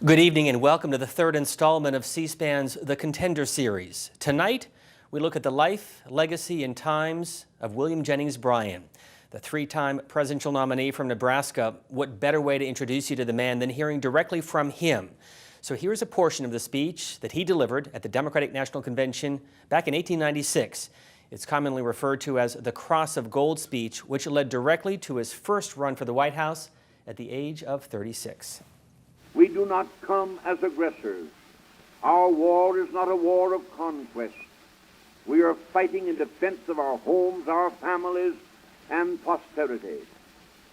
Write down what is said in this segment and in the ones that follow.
Good evening and welcome to the third installment of C-SPAN's The Contender Series. Tonight, we look at the life, legacy, and times of William Jennings Bryan, the three-time presidential nominee from Nebraska. What better way to introduce you to the man than hearing directly from him? So here's a portion of the speech that he delivered at the Democratic National Convention back in 1896. It's commonly referred to as the Cross of Gold speech, which led directly to his first run for the White House at the age of 36. We do not come as aggressors. Our war is not a war of conquest. We are fighting in defense of our homes, our families, and posterity.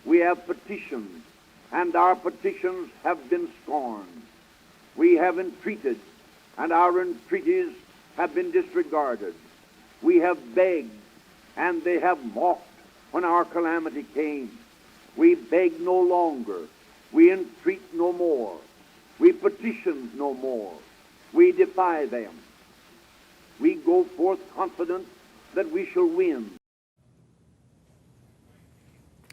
We have petitioned, and our petitions have been scorned. We have entreated, and our entreaties have been disregarded. We have begged, and they have mocked when our calamity came. We beg no longer. We entreat no more. We petition no more. We defy them. We go forth confident that we shall win.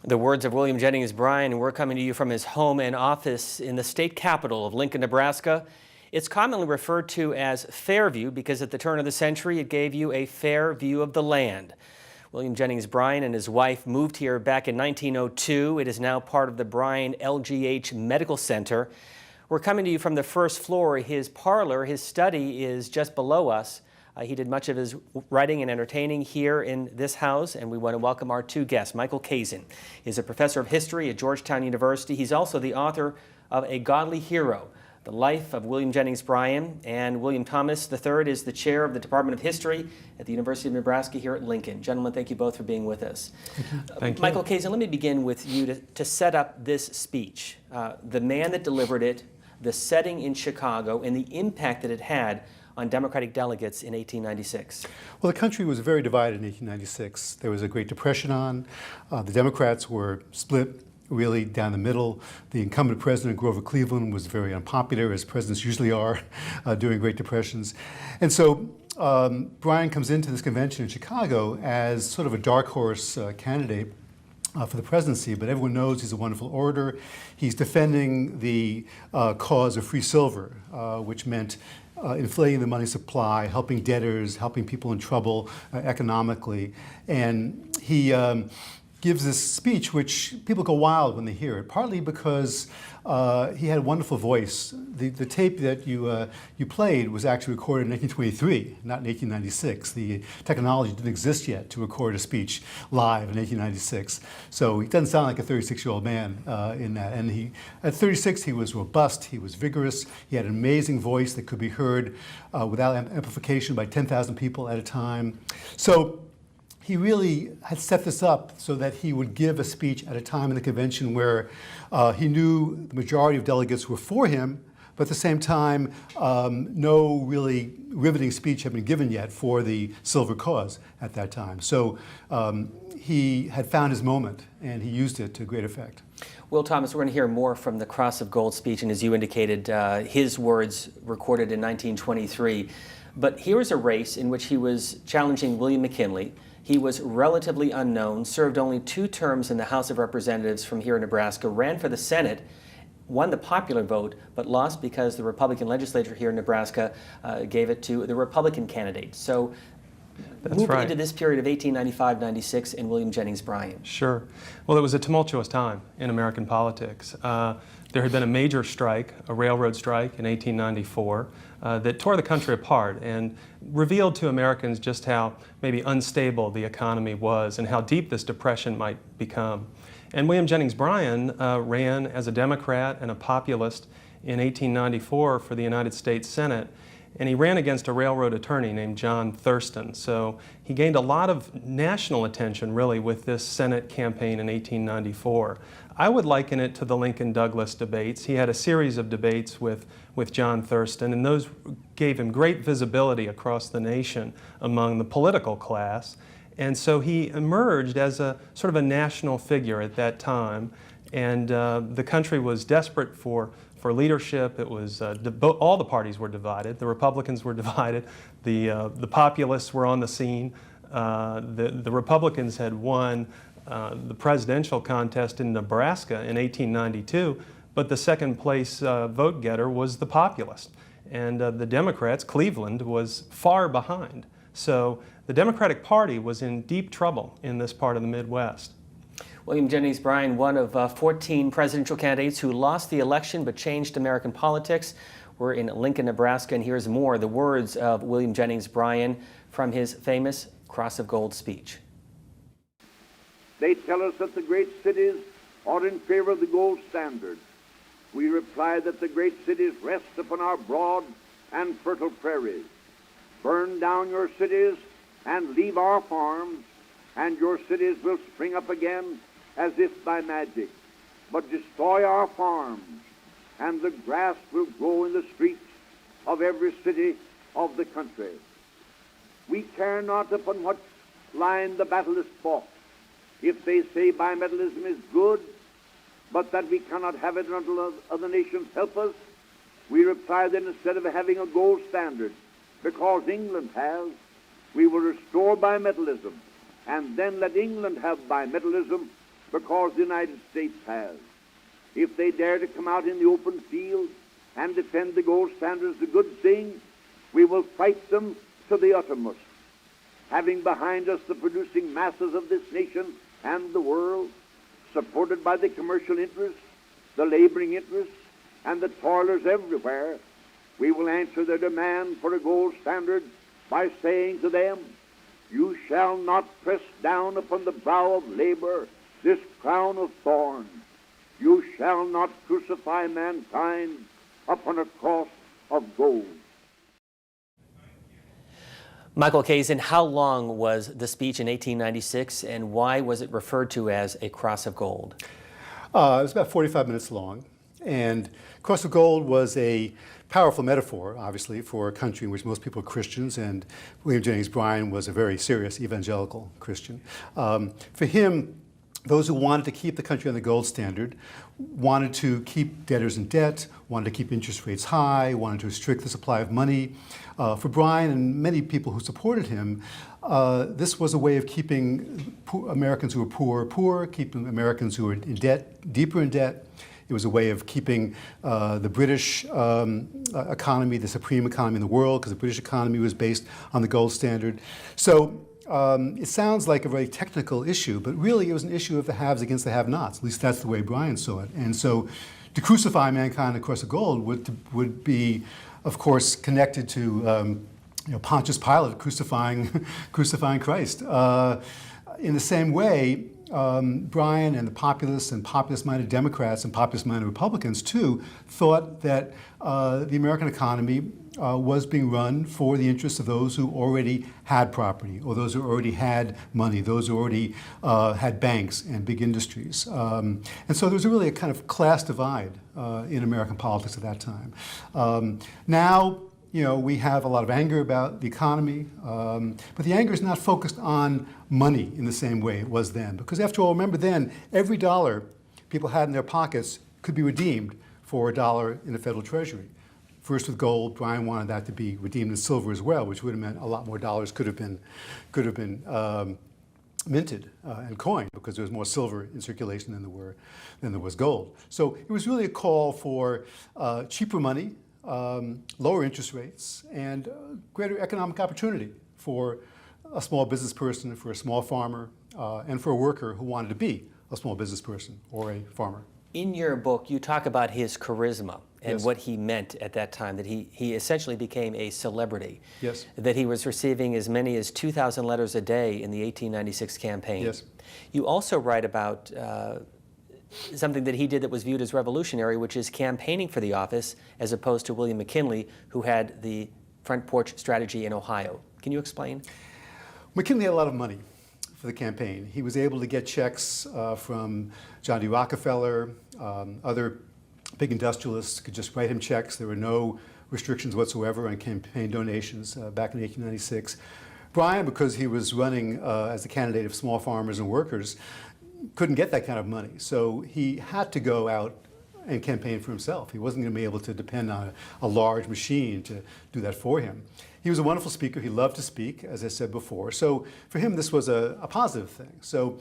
The words of William Jennings Bryan. We're coming to you from his home and office in the state capital of Lincoln, Nebraska. It's commonly referred to as Fairview because at the turn of the century it gave you a fair view of the land. William Jennings Bryan and his wife moved here back in 1902. It is now part of the Bryan LGH Medical Center. We're coming to you from the first floor. His parlor, his study, is just below us. He did much of his writing and entertaining here in this house, and we want to welcome our two guests. Michael Kazin is a professor of history at Georgetown University. He's also the author of A Godly Hero, The Life of William Jennings Bryan, and William Thomas III is the chair of the Department of History at the University of Nebraska here at Lincoln. Gentlemen, thank you both for being with us. Thank you. Michael Kazin, let me begin with you to set up this speech, the man that delivered it, the setting in Chicago, and the impact that it had on Democratic delegates in 1896. Well, the country was very divided in 1896. There was a Great Depression on. The Democrats were split really down the middle. The incumbent president, Grover Cleveland, was very unpopular, as presidents usually are during Great Depressions. And so Bryan comes into this convention in Chicago as sort of a dark horse candidate for the presidency, but everyone knows he's a wonderful orator. He's defending the cause of free silver, which meant inflating the money supply, helping debtors, helping people in trouble economically. And he gives this speech which people go wild when they hear it, partly because he had a wonderful voice. The tape that you played was actually recorded in 1923, not in 1896. The technology didn't exist yet to record a speech live in 1896. So he doesn't sound like a 36-year-old man in that. And at 36, he was robust, he was vigorous, he had an amazing voice that could be heard without amplification by 10,000 people at a time. So he really had set this up so that he would give a speech at a time in the convention where he knew the majority of delegates were for him, but at the same time, no really riveting speech had been given yet for the silver cause at that time. So he had found his moment, and he used it to great effect. Will Thomas, we're going to hear more from the Cross of Gold speech, and as you indicated, his words recorded in 1923. But here is a race in which he was challenging William McKinley. He was relatively unknown, served only 2 terms in the House of Representatives from here in Nebraska, ran for the Senate, won the popular vote, but lost because the Republican legislature here in Nebraska gave it to the Republican candidate. So moving into this period of 1895-96 and William Jennings Bryan. Sure. Well, it was a tumultuous time in American politics. There had been a major strike, a railroad strike in 1894, that tore the country apart and revealed to Americans just how maybe unstable the economy was and how deep this depression might become. And William Jennings Bryan ran as a Democrat and a populist in 1894 for the United States Senate. And he ran against a railroad attorney named John Thurston. So he gained a lot of national attention, really, with this Senate campaign in 1894. I would liken it to the Lincoln-Douglas debates. He had a series of debates with John Thurston, and those gave him great visibility across the nation among the political class. And so he emerged as a sort of a national figure at that time. And the country was desperate for leadership. It was all the parties were divided. The Republicans were divided. The populists were on the scene. The Republicans had won the presidential contest in Nebraska in 1892, but the second place vote getter was the populist. And the Democrats, Cleveland, was far behind. So the Democratic Party was in deep trouble in this part of the Midwest. William Jennings Bryan, one of 14 presidential candidates who lost the election but changed American politics. We're in Lincoln, Nebraska, and here's more, the words of William Jennings Bryan from his famous Cross of Gold speech. They tell us that the great cities are in favor of the gold standard. We reply that the great cities rest upon our broad and fertile prairies. Burn down your cities and leave our farms, and your cities will spring up again as if by magic. But destroy our farms, and the grass will grow in the streets of every city of the country. We care not upon what line the battle is fought. If they say bimetallism is good, but that we cannot have it until other nations help us, we reply that instead of having a gold standard, because England has, we will restore bimetallism, and then let England have bimetallism because the United States has. If they dare to come out in the open field and defend the gold standard as a good thing, we will fight them to the uttermost. Having behind us the producing masses of this nation and the world, supported by the commercial interests, the laboring interests, and the toilers everywhere, we will answer their demand for a gold standard by saying to them, you shall not press down upon the brow of labor this crown of thorns. You shall not crucify mankind upon a cross of gold. Michael Kazin, how long was the speech in 1896, and why was it referred to as a cross of gold? It was about 45 minutes long, and cross of gold was a powerful metaphor, obviously, for a country in which most people are Christians, and William Jennings Bryan was a very serious evangelical Christian. For him, those who wanted to keep the country on the gold standard wanted to keep debtors in debt, wanted to keep interest rates high, wanted to restrict the supply of money. For Bryan and many people who supported him, this was a way of keeping Americans who were poor, keeping Americans who were in debt deeper in debt. It was a way of keeping the British economy, the supreme economy in the world, because the British economy was based on the gold standard. So it sounds like a very technical issue, but really it was an issue of the haves against the have-nots. At least that's the way Bryan saw it. And so to crucify mankind across the gold would be, of course, connected to Pontius Pilate crucifying Christ. In the same way, Bryan and the populists and populist-minded Democrats and populist-minded Republicans, too, thought that the American economy was being run for the interests of those who already had property, or those who already had money, those who already had banks and big industries. And so there was really a kind of class divide in American politics at that time. Now, we have a lot of anger about the economy, but the anger is not focused on money in the same way it was then. Because after all, remember then, every dollar people had in their pockets could be redeemed for $1 in the federal treasury. First with gold, Bryan wanted that to be redeemed in silver as well, which would have meant a lot more dollars could have been minted and coined, because there was more silver in circulation than there was gold. So it was really a call for cheaper money, lower interest rates, and greater economic opportunity for a small business person, for a small farmer, and for a worker who wanted to be a small business person or a farmer. In your book, you talk about his charisma and Yes. what he meant at that time, that he essentially became a celebrity. Yes. That he was receiving as many as 2,000 letters a day in the 1896 campaign. Yes. You also write about something that he did that was viewed as revolutionary, which is campaigning for the office, as opposed to William McKinley, who had the front porch strategy in Ohio. Can you explain? McKinley had a lot of money for the campaign. He was able to get checks from John D. Rockefeller, other big industrialists could just write him checks. There were no restrictions whatsoever on campaign donations back in 1896. Bryan, because he was running as a candidate of small farmers and workers, couldn't get that kind of money. So he had to go out and campaign for himself. He wasn't going to be able to depend on a large machine to do that for him. He was a wonderful speaker. He loved to speak, as I said before. So for him, this was a positive thing. So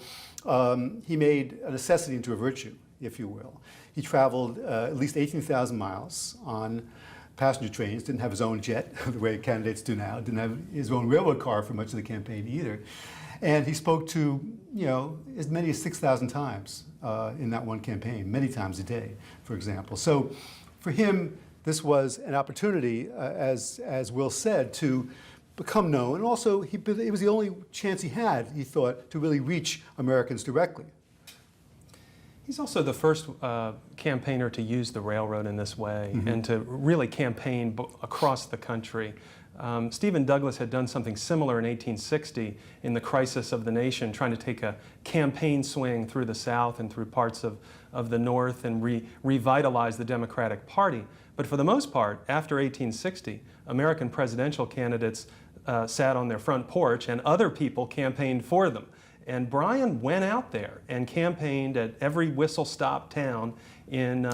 he made a necessity into a virtue. if you will. He traveled at least 18,000 miles on passenger trains, didn't have his own jet the way candidates do now, didn't have his own railroad car for much of the campaign either. And he spoke to, as many as 6,000 times in that one campaign, many times a day, for example. So for him, this was an opportunity, as Will said, to become known. And also, it was the only chance he had, he thought, to really reach Americans directly. He's also the first campaigner to use the railroad in this way and to really campaign across the country. Stephen Douglas had done something similar in 1860 in the crisis of the nation, trying to take a campaign swing through the South and through parts of the North and revitalize the Democratic Party. But for the most part, after 1860, American presidential candidates sat on their front porch and other people campaigned for them. And Bryan went out there and campaigned at every whistle-stop town in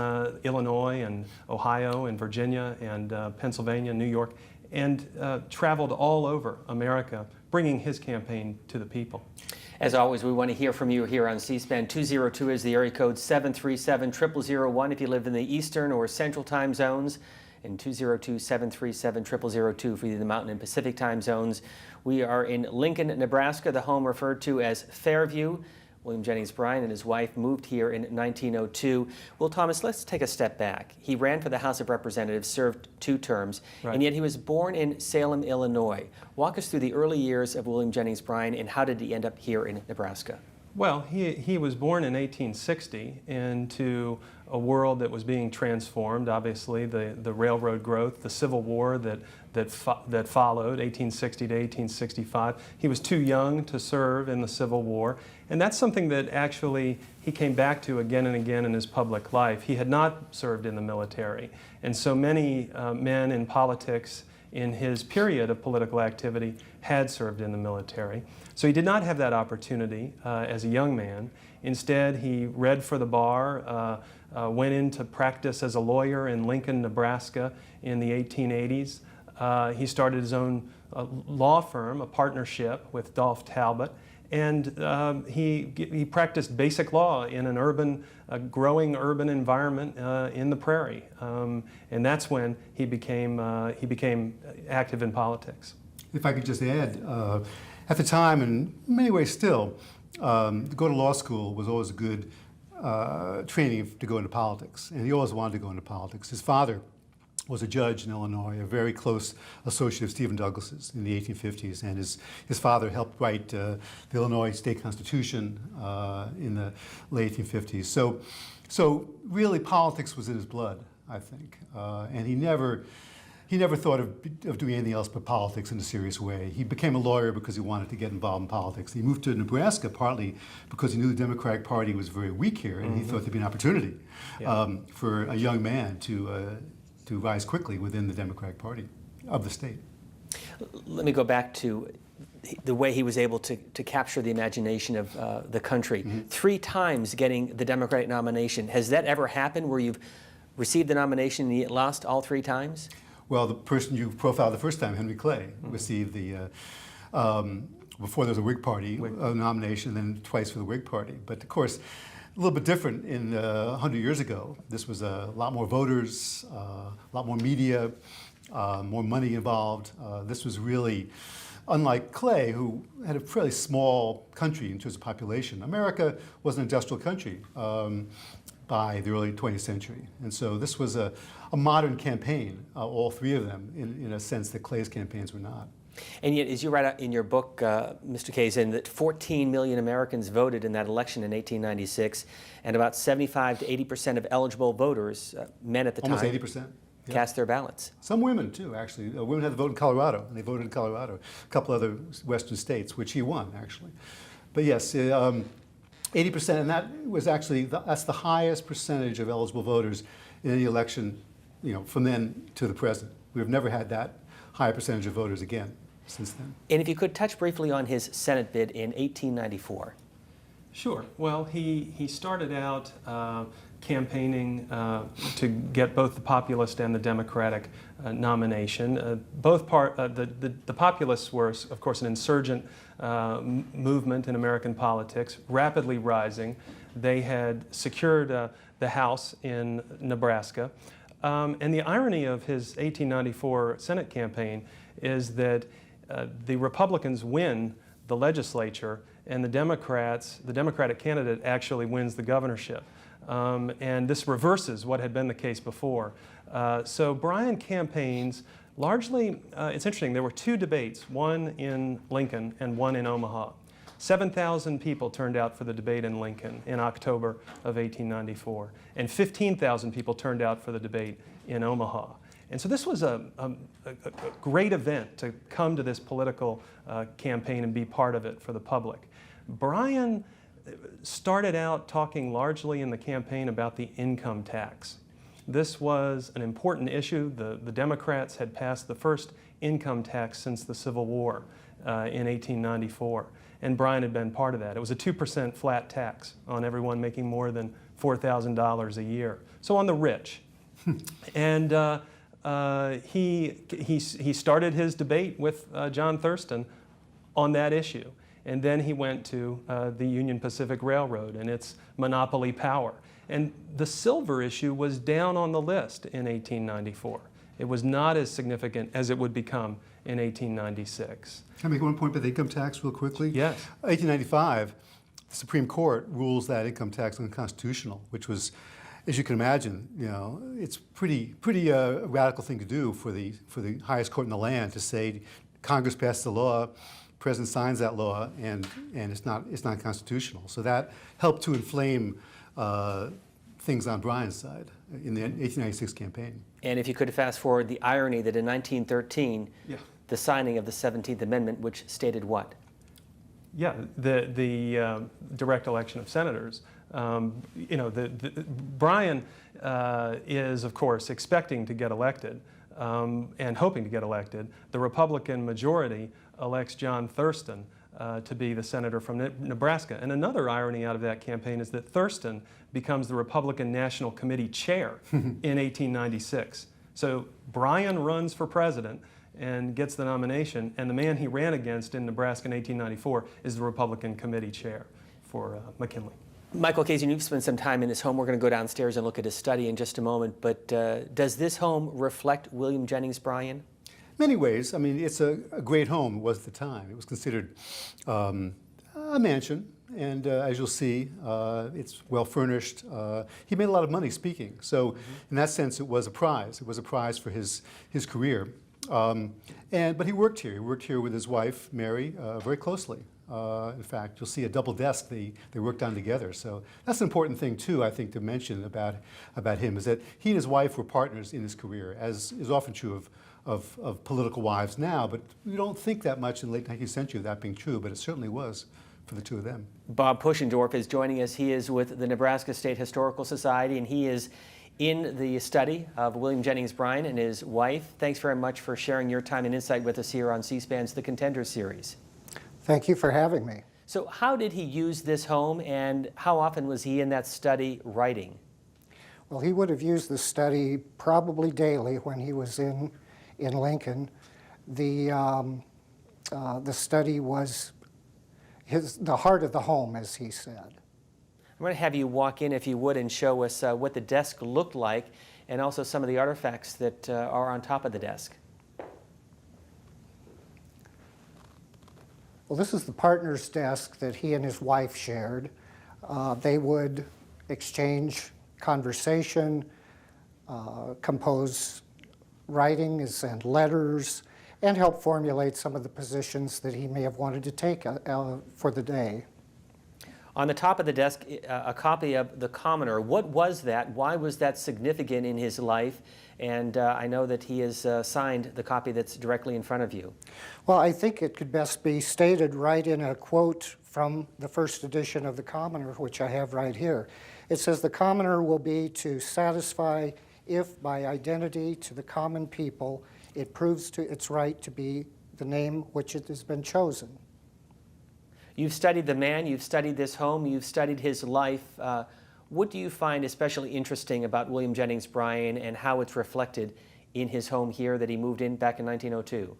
Illinois and Ohio and Virginia and Pennsylvania, New York, and traveled all over America, bringing his campaign to the people. As always, we want to hear from you here on C-SPAN. 202 is the area code, 737-0001 if you live in the Eastern or Central time zones, and 202-737-0002 for the Mountain and Pacific time zones. We are in Lincoln, Nebraska, the home referred to as Fairview. William Jennings Bryan and his wife moved here in 1902. Will Thomas, let's take a step back. He ran for the House of Representatives, served 2 terms, and yet he was born in Salem, Illinois. Walk us through the early years of William Jennings Bryan and how did he end up here in Nebraska? Well, he was born in 1860 into a world that was being transformed. Obviously, the railroad growth, the Civil War that followed, 1860 to 1865. He was too young to serve in the Civil War, and that's something that actually he came back to again and again in his public life. He had not served in the military, and so many men in politics in his period of political activity had served in the military. So he did not have that opportunity as a young man. Instead, he read for the bar, went into practice as a lawyer in Lincoln, Nebraska in the 1880s. He started his own law firm, a partnership with Dolph Talbot, and he practiced basic law in an growing urban environment in the prairie, and that's when he became active in politics. If I could just add, at the time, and in many ways still, to go to law school was always a good training to go into politics, and he always wanted to go into politics. His father was a judge in Illinois, a very close associate of Stephen Douglas's in the 1850s, and his father helped write the Illinois state constitution in the late 1850s. So really politics was in his blood, I think, and he never thought of doing anything else but politics in a serious way. He became a lawyer because he wanted to get involved in politics. He moved to Nebraska partly because he knew the Democratic Party was very weak here, and he thought there'd be an opportunity for a young man to rise quickly within the Democratic Party of the state. Let me go back to the way he was able to capture the imagination of the country. 3 times getting the Democratic nomination. Has that ever happened where you've received the nomination and yet lost all 3 times? Well, the person you profiled the first time, Henry Clay, received the, before there was a Whig Party nomination, then twice for the Whig Party. But of course, a little bit different in 100 years ago. This was a lot more voters, a lot more media, more money involved. This was really, unlike Clay, who had a fairly small country in terms of population. America was an industrial country by the early 20th century. And so this was a modern campaign, all 3 of them, in a sense that Clay's campaigns were not. And yet, as you write out in your book, Mr. Kazin, that 14 million Americans voted in that election in 1896, and about 75 to 80% of eligible voters, men at the Almost time, 80%. cast their ballots. Some women, too, actually. Women had to vote in Colorado, and they voted in Colorado. A couple other western states, which he won, actually. But yes, 80%, and that was actually, that's the highest percentage of eligible voters in any election, from then to the present. We've never had that high percentage of voters again since then. And if you could touch briefly on his Senate bid in 1894. Sure. Well, he started out campaigning to get both the populist and the Democratic nomination. The populists were, of course, an insurgent movement in American politics, rapidly rising. They had secured the House in Nebraska. And the irony of his 1894 Senate campaign is that the Republicans win the legislature and the Democratic candidate actually wins the governorship. And this reverses what had been the case before. So Bryan campaigns largely, it's interesting, there were two debates, one in Lincoln and one in Omaha. 7,000 people turned out for the debate in Lincoln in October of 1894, and 15,000 people turned out for the debate in Omaha. And so this was a great event to come to this political campaign and be part of it for the public. Bryan started out talking largely in the campaign about the income tax. This was an important issue. The Democrats had passed the first income tax since the Civil War in 1894. And Bryan had been part of that. It was a 2% flat tax on everyone making more than $4,000 a year. So on the rich. And he started his debate with John Thurston on that issue. And then he went to the Union Pacific Railroad and its monopoly power. And the silver issue was down on the list in 1894. It was not as significant as it would become in 1896. Can I make one point about the income tax real quickly? Yes. 1895, the Supreme Court rules that income tax unconstitutional, which was, as you can imagine, it's pretty radical thing to do for the highest court in the land to say Congress passed the law, President signs that law, and it's not constitutional. So that helped to inflame things on Bryan's side in the 1896 campaign. And if you could fast forward, the irony that in 1913, the signing of the 17th Amendment, which stated what? Yeah, the direct election of senators. Bryan is, of course, expecting to get elected and hoping to get elected. The Republican majority elects John Thurston to be the senator from Nebraska. And another irony out of that campaign is that Thurston becomes the Republican National Committee chair in 1896. So Bryan runs for president and gets the nomination, and the man he ran against in Nebraska in 1894 is the Republican committee chair for McKinley. Michael Casey, you've spent some time in this home. We're going to go downstairs and look at his study in just a moment, but does this home reflect William Jennings Bryan? Many ways. I mean, it's a great home. It was at the time. It was considered a mansion, and as you'll see, it's well furnished. He made a lot of money speaking, so in that sense, it was a prize. It was a prize for his career. But he worked here. He worked here with his wife, Mary, very closely. In fact, you'll see a double desk they worked on together. So that's an important thing, too, I think, to mention about him, is that he and his wife were partners in his career, as is often true of political wives now. But we don't think that much in the late 19th century of that being true, but it certainly was for the two of them. Bob Puschendorf is joining us. He is with the Nebraska State Historical Society, and he is in the study of William Jennings Bryan and his wife. Thanks very much for sharing your time and insight with us here on C-SPAN's The Contenders series. Thank you for having me. So how did he use this home, and how often was he in that study writing? Well, he would have used the study probably daily when he was in Lincoln. The study was the heart of the home, as he said. I'm going to have you walk in, if you would, and show us what the desk looked like, and also some of the artifacts that are on top of the desk. Well, this is the partner's desk that he and his wife shared. They would exchange conversation, compose writings and letters, and help formulate some of the positions that he may have wanted to take for the day. On the top of the desk, a copy of The Commoner. What was that? Why was that significant in his life? And I know that he has signed the copy that's directly in front of you. Well, I think it could best be stated right in a quote from the first edition of The Commoner, which I have right here. It says, "The Commoner will be to satisfy if by identity to the common people it proves to its right to be the name which it has been chosen." You've studied the man, you've studied this home, you've studied his life. What do you find especially interesting about William Jennings Bryan and how it's reflected in his home here that he moved in back in 1902?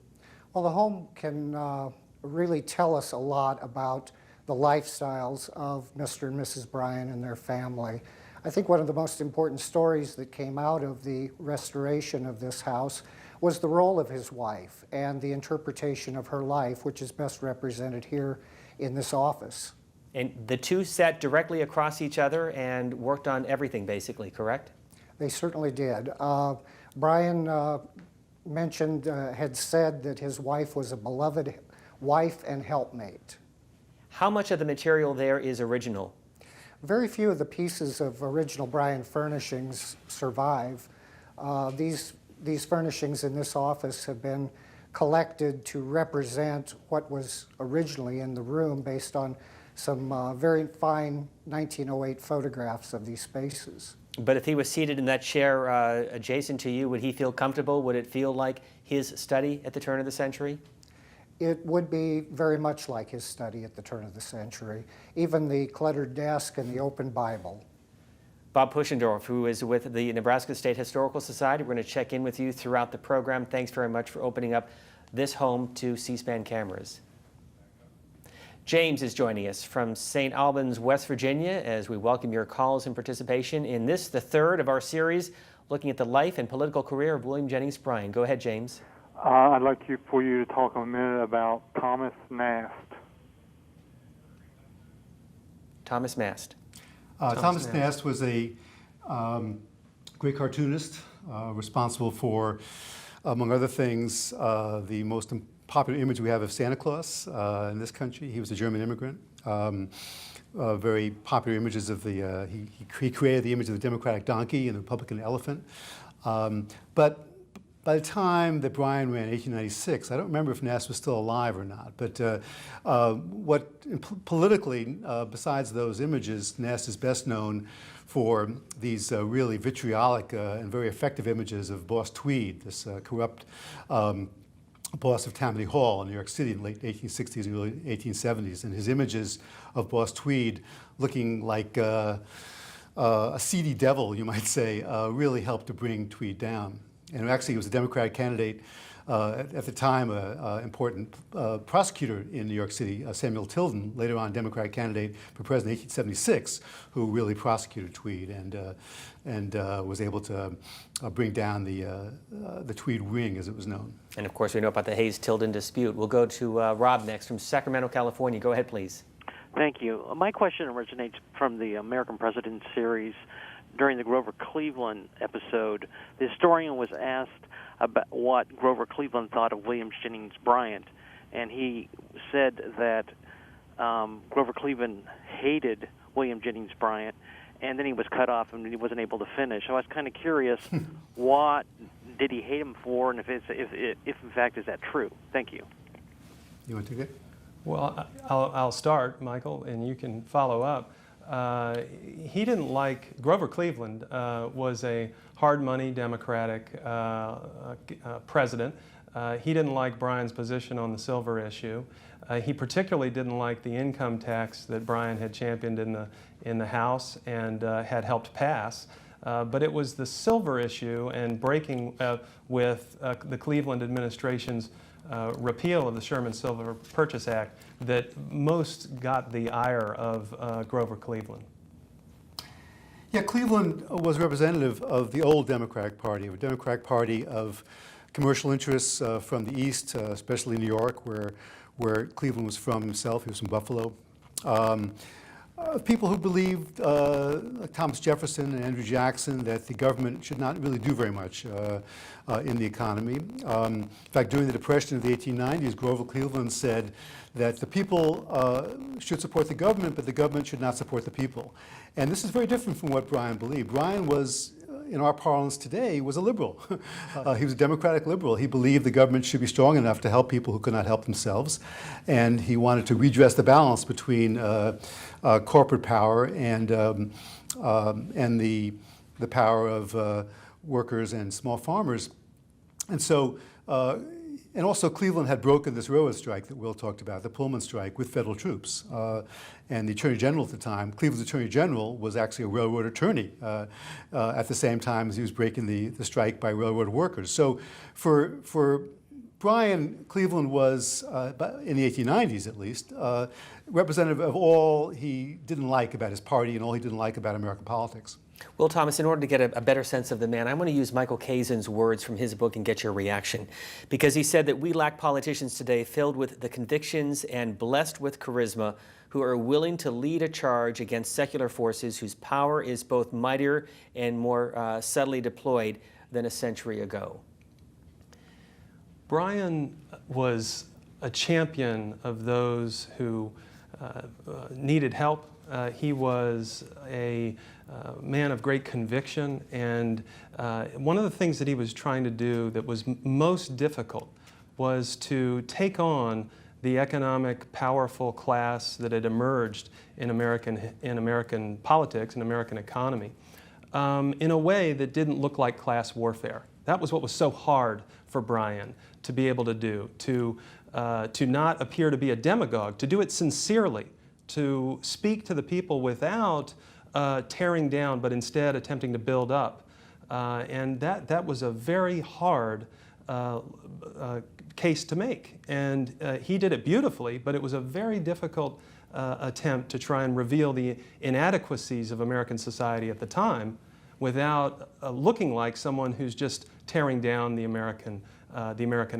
Well, the home can really tell us a lot about the lifestyles of Mr. and Mrs. Bryan and their family. I think one of the most important stories that came out of the restoration of this house was the role of his wife and the interpretation of her life, which is best represented here in this office. And the two sat directly across each other and worked on everything, basically, correct? They certainly did. Bryan had said that his wife was a beloved wife and helpmate. How much of the material there is original? Very few of the pieces of original Bryan furnishings survive. These furnishings in this office have been collected to represent what was originally in the room based on some very fine 1908 photographs of these spaces. But if he was seated in that chair adjacent to you, would he feel comfortable? Would it feel like his study at the turn of the century? It would be very much like his study at the turn of the century, even the cluttered desk and the open Bible. Bob Puschendorf, who is with the Nebraska State Historical Society. We're going to check in with you throughout the program. Thanks very much for opening up this home to C-SPAN cameras. James is joining us from St. Albans, West Virginia, as we welcome your calls and participation in this, the third of our series, looking at the life and political career of William Jennings Bryan. Go ahead, James. I'd like for you to talk a minute about Thomas Nast. Thomas Nast. Thomas Nast was a great cartoonist, responsible for, among other things, the most popular image we have of Santa Claus in this country. He was a German immigrant. Very popular images of the, he created the image of the Democratic donkey and the Republican elephant. But by the time that Bryan ran in 1896, I don't remember if Nast was still alive or not, but politically, besides those images, Nast is best known for these really vitriolic and very effective images of Boss Tweed, this corrupt boss of Tammany Hall in New York City in the late 1860s and early 1870s. And his images of Boss Tweed looking like a seedy devil, you might say, really helped to bring Tweed down. And actually, he was a Democratic candidate at the time, an important prosecutor in New York City, Samuel Tilden, later on Democratic candidate for president in 1876, who really prosecuted Tweed and was able to bring down the Tweed ring, as it was known. And of course, we know about the Hayes-Tilden dispute. We'll go to Rob next from Sacramento, California. Go ahead, please. Thank you. My question originates from the American President series. During the Grover Cleveland episode, the historian was asked about what Grover Cleveland thought of William Jennings Bryan, and he said that Grover Cleveland hated William Jennings Bryan, and then he was cut off and he wasn't able to finish. So I was kind of curious, what did he hate him for, and if in fact is that true? Thank you. You want to take it? Well, I'll start, Michael, and you can follow up. He didn't like, Grover Cleveland was a hard money Democratic president. He didn't like Bryan's position on the silver issue. He particularly didn't like the income tax that Bryan had championed in the House and had helped pass. But it was the silver issue and breaking with the Cleveland administration's repeal of the Sherman Silver Purchase Act that most got the ire of Grover Cleveland. Yeah, Cleveland was representative of the old Democratic Party, a Democratic Party of commercial interests from the East, especially New York, where Cleveland was from himself. He was from Buffalo. People who believed, like Thomas Jefferson and Andrew Jackson, that the government should not really do very much in the economy. In fact, during the Depression of the 1890s, Grover Cleveland said that the people should support the government, but the government should not support the people. And this is very different from what Bryan believed. Bryan was, in our parlance today, was a liberal. He was a democratic liberal. He believed the government should be strong enough to help people who could not help themselves. And he wanted to redress the balance between corporate power and the power of workers and small farmers. And so, and also Cleveland had broken this railroad strike that Will talked about, the Pullman strike, with federal troops. And the Attorney General at the time, Cleveland's Attorney General, was actually a railroad attorney at the same time as he was breaking the strike by railroad workers. So for Bryan, Cleveland was, in the 1890s at least, representative of all he didn't like about his party and all he didn't like about American politics. Well, Thomas, in order to get a better sense of the man, I want to use Michael Kazan's words from his book and get your reaction. Because he said that we lack politicians today filled with the convictions and blessed with charisma who are willing to lead a charge against secular forces whose power is both mightier and more subtly deployed than a century ago. Bryan was a champion of those who needed help. He was a man of great conviction, and one of the things that he was trying to do that was most difficult was to take on the economic powerful class that had emerged in American politics and American economy in a way that didn't look like class warfare. That was what was so hard for Bryan to be able to do, to not appear to be a demagogue, to do it sincerely, to speak to the people without tearing down, but instead attempting to build up. And that was a very hard case to make. And he did it beautifully, but it was a very difficult attempt to try and reveal the inadequacies of American society at the time without looking like someone who's just tearing down the American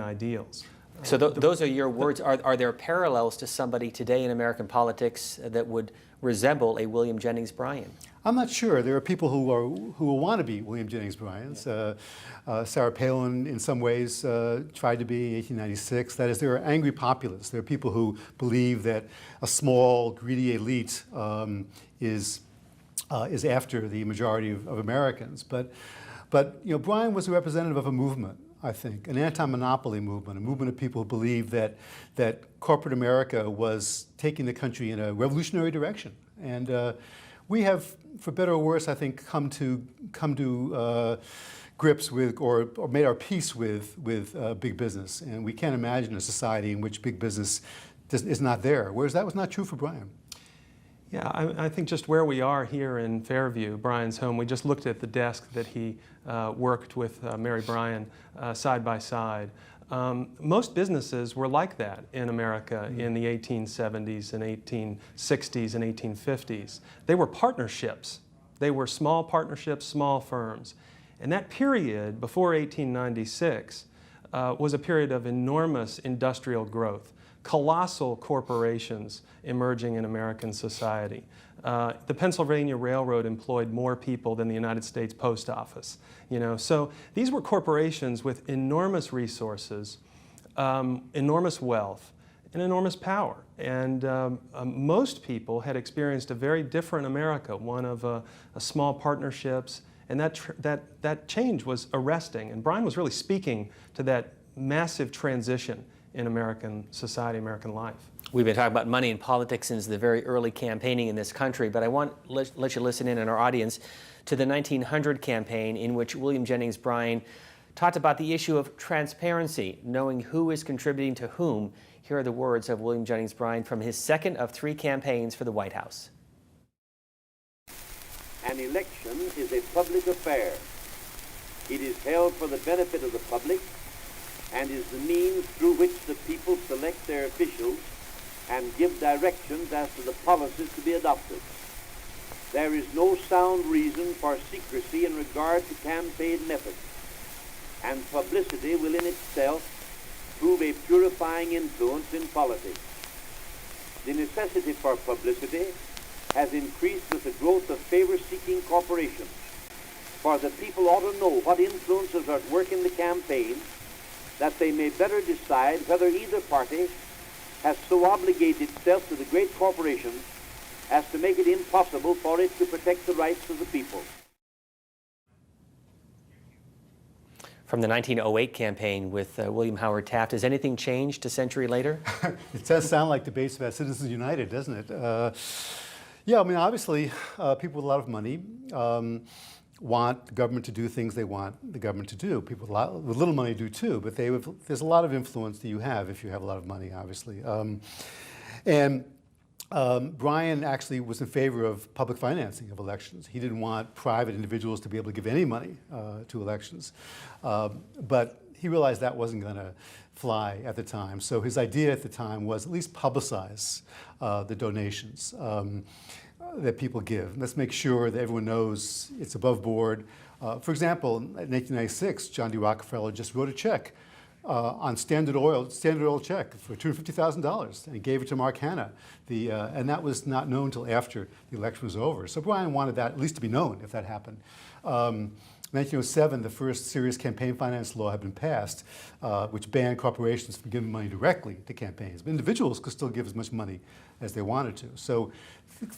ideals. So those are your words. Are there parallels to somebody today in American politics that would resemble a William Jennings Bryan? I'm not sure. There are people who will want to be William Jennings Bryans. Sarah Palin, in some ways, tried to be in 1896. That is, there are angry populists. There are people who believe that a small, greedy elite is after the majority of Americans. But you know, Bryan was a representative of a movement, I think, an anti-monopoly movement, a movement of people who believed that corporate America was taking the country in a revolutionary direction. And we have, for better or worse, I think, come to grips with or made our peace with big business. And we can't imagine a society in which big business is not there, whereas that was not true for Bryan. Yeah, I think just where we are here in Fairview, Bryan's home, we just looked at the desk that he worked with Mary Bryan side by side. Most businesses were like that in America in the 1870s and 1860s and 1850s. They were partnerships. They were small partnerships, small firms. And that period before 1896 was a period of enormous industrial growth. Colossal corporations emerging in American society. The Pennsylvania Railroad employed more people than the United States Post Office. So these were corporations with enormous resources, enormous wealth, and enormous power. And most people had experienced a very different America, one of small partnerships, and that change was arresting. And Bryan was really speaking to that massive transition in American society, American life. We've been talking about money and politics since the very early campaigning in this country, but I want to let you listen in on our audience to the 1900 campaign in which William Jennings Bryan talked about the issue of transparency, knowing who is contributing to whom. Here are the words of William Jennings Bryan from his second of 3 campaigns for the White House. An election is a public affair. It is held for the benefit of the public and is the means through which the people select their officials and give directions as to the policies to be adopted. There is no sound reason for secrecy in regard to campaign methods, and publicity will in itself prove a purifying influence in politics. The necessity for publicity has increased with the growth of favor-seeking corporations, for the people ought to know what influences are at work in the campaign, that they may better decide whether either party has so obligated itself to the great corporations as to make it impossible for it to protect the rights of the people. From the 1908 campaign with William Howard Taft, has anything changed a century later? It does sound like debates about Citizens United, doesn't it? Yeah, I mean, obviously, people with a lot of money want the government to do things they want the government to do. People with little money do too, but there's a lot of influence that you have if you have a lot of money, obviously. Bryan actually was in favor of public financing of elections. He didn't want private individuals to be able to give any money to elections. But he realized that wasn't going to fly at the time. So his idea at the time was at least publicize the donations that people give. Let's make sure that everyone knows it's above board. For example, in 1996, John D. Rockefeller just wrote a check on Standard Oil check for $250,000, and he gave it to Mark Hanna. And that was not known until after the election was over. So Bryan wanted that at least to be known if that happened. 1907, the first serious campaign finance law had been passed, which banned corporations from giving money directly to campaigns. But individuals could still give as much money as they wanted to. So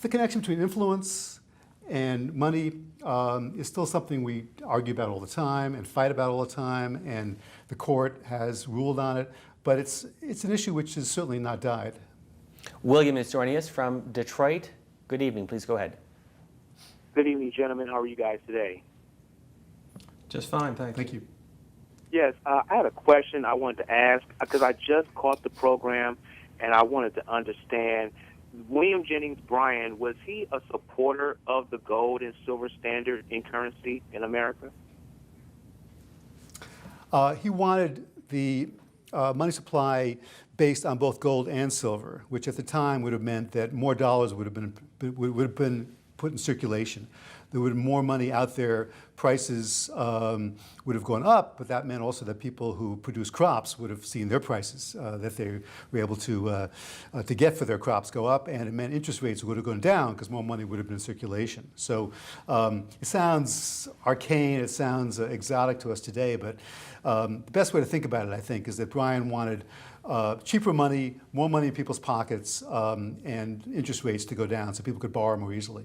the connection between influence and money is still something we argue about all the time and fight about all the time, and the court has ruled on it. But it's an issue which has certainly not died. William is joining us from Detroit. Good evening. Please go ahead. Good evening, gentlemen. How are you guys today? Just fine, thanks. Thank you. Yes, I had a question I wanted to ask because I just caught the program and I wanted to understand. William Jennings Bryan, was he a supporter of the gold and silver standard in currency in America? He wanted the money supply based on both gold and silver, which at the time would have meant that more dollars would have been put in circulation. There would be more money out there. Prices would have gone up, but that meant also that people who produce crops would have seen their prices that they were able to get for their crops go up, and it meant interest rates would have gone down because more money would have been in circulation. So it sounds arcane, it sounds exotic to us today, but the best way to think about it, I think, is that Bryan wanted cheaper money, more money in people's pockets, and interest rates to go down so people could borrow more easily.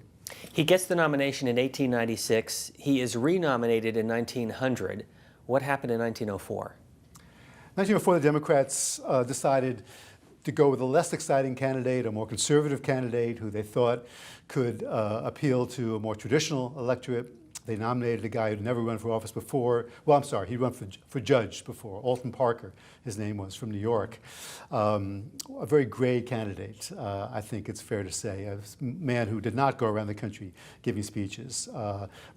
He gets the nomination in 1896. He is renominated in 1900. What happened in 1904? 1904, the Democrats decided to go with a less exciting candidate, a more conservative candidate who they thought could appeal to a more traditional electorate. They nominated a guy who'd never run for office before. Well, I'm sorry, he'd run for judge before. Alton Parker, his name was, from New York. A very gray candidate, I think it's fair to say. A man who did not go around the country giving speeches,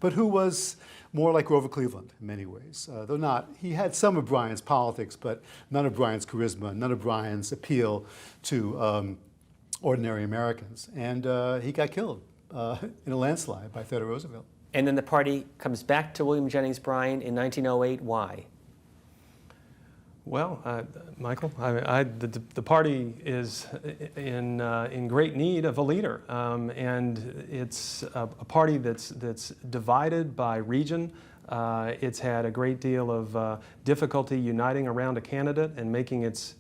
but who was more like Grover Cleveland in many ways. Though not, he had some of Bryan's politics, but none of Bryan's charisma, none of Bryan's appeal to ordinary Americans. And he got killed in a landslide by Theodore Roosevelt. And then the party comes back to William Jennings Bryan in 1908. Why? Well, Michael, the party is in great need of a leader, and it's a party that's divided by region. It's had a great deal of difficulty uniting around a candidate and making its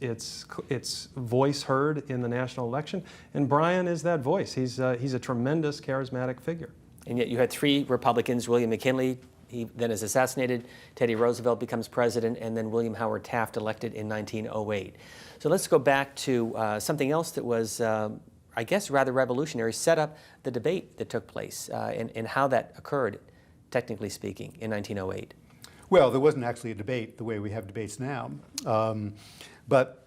voice heard in the national election. And Bryan is that voice. He's a tremendous charismatic figure. And yet you had three Republicans, William McKinley, he then is assassinated, Teddy Roosevelt becomes president, and then William Howard Taft elected in 1908. So let's go back to something else that was, I guess, rather revolutionary, set up the debate that took place and how that occurred, technically speaking, in 1908. Well, there wasn't actually a debate the way we have debates now. But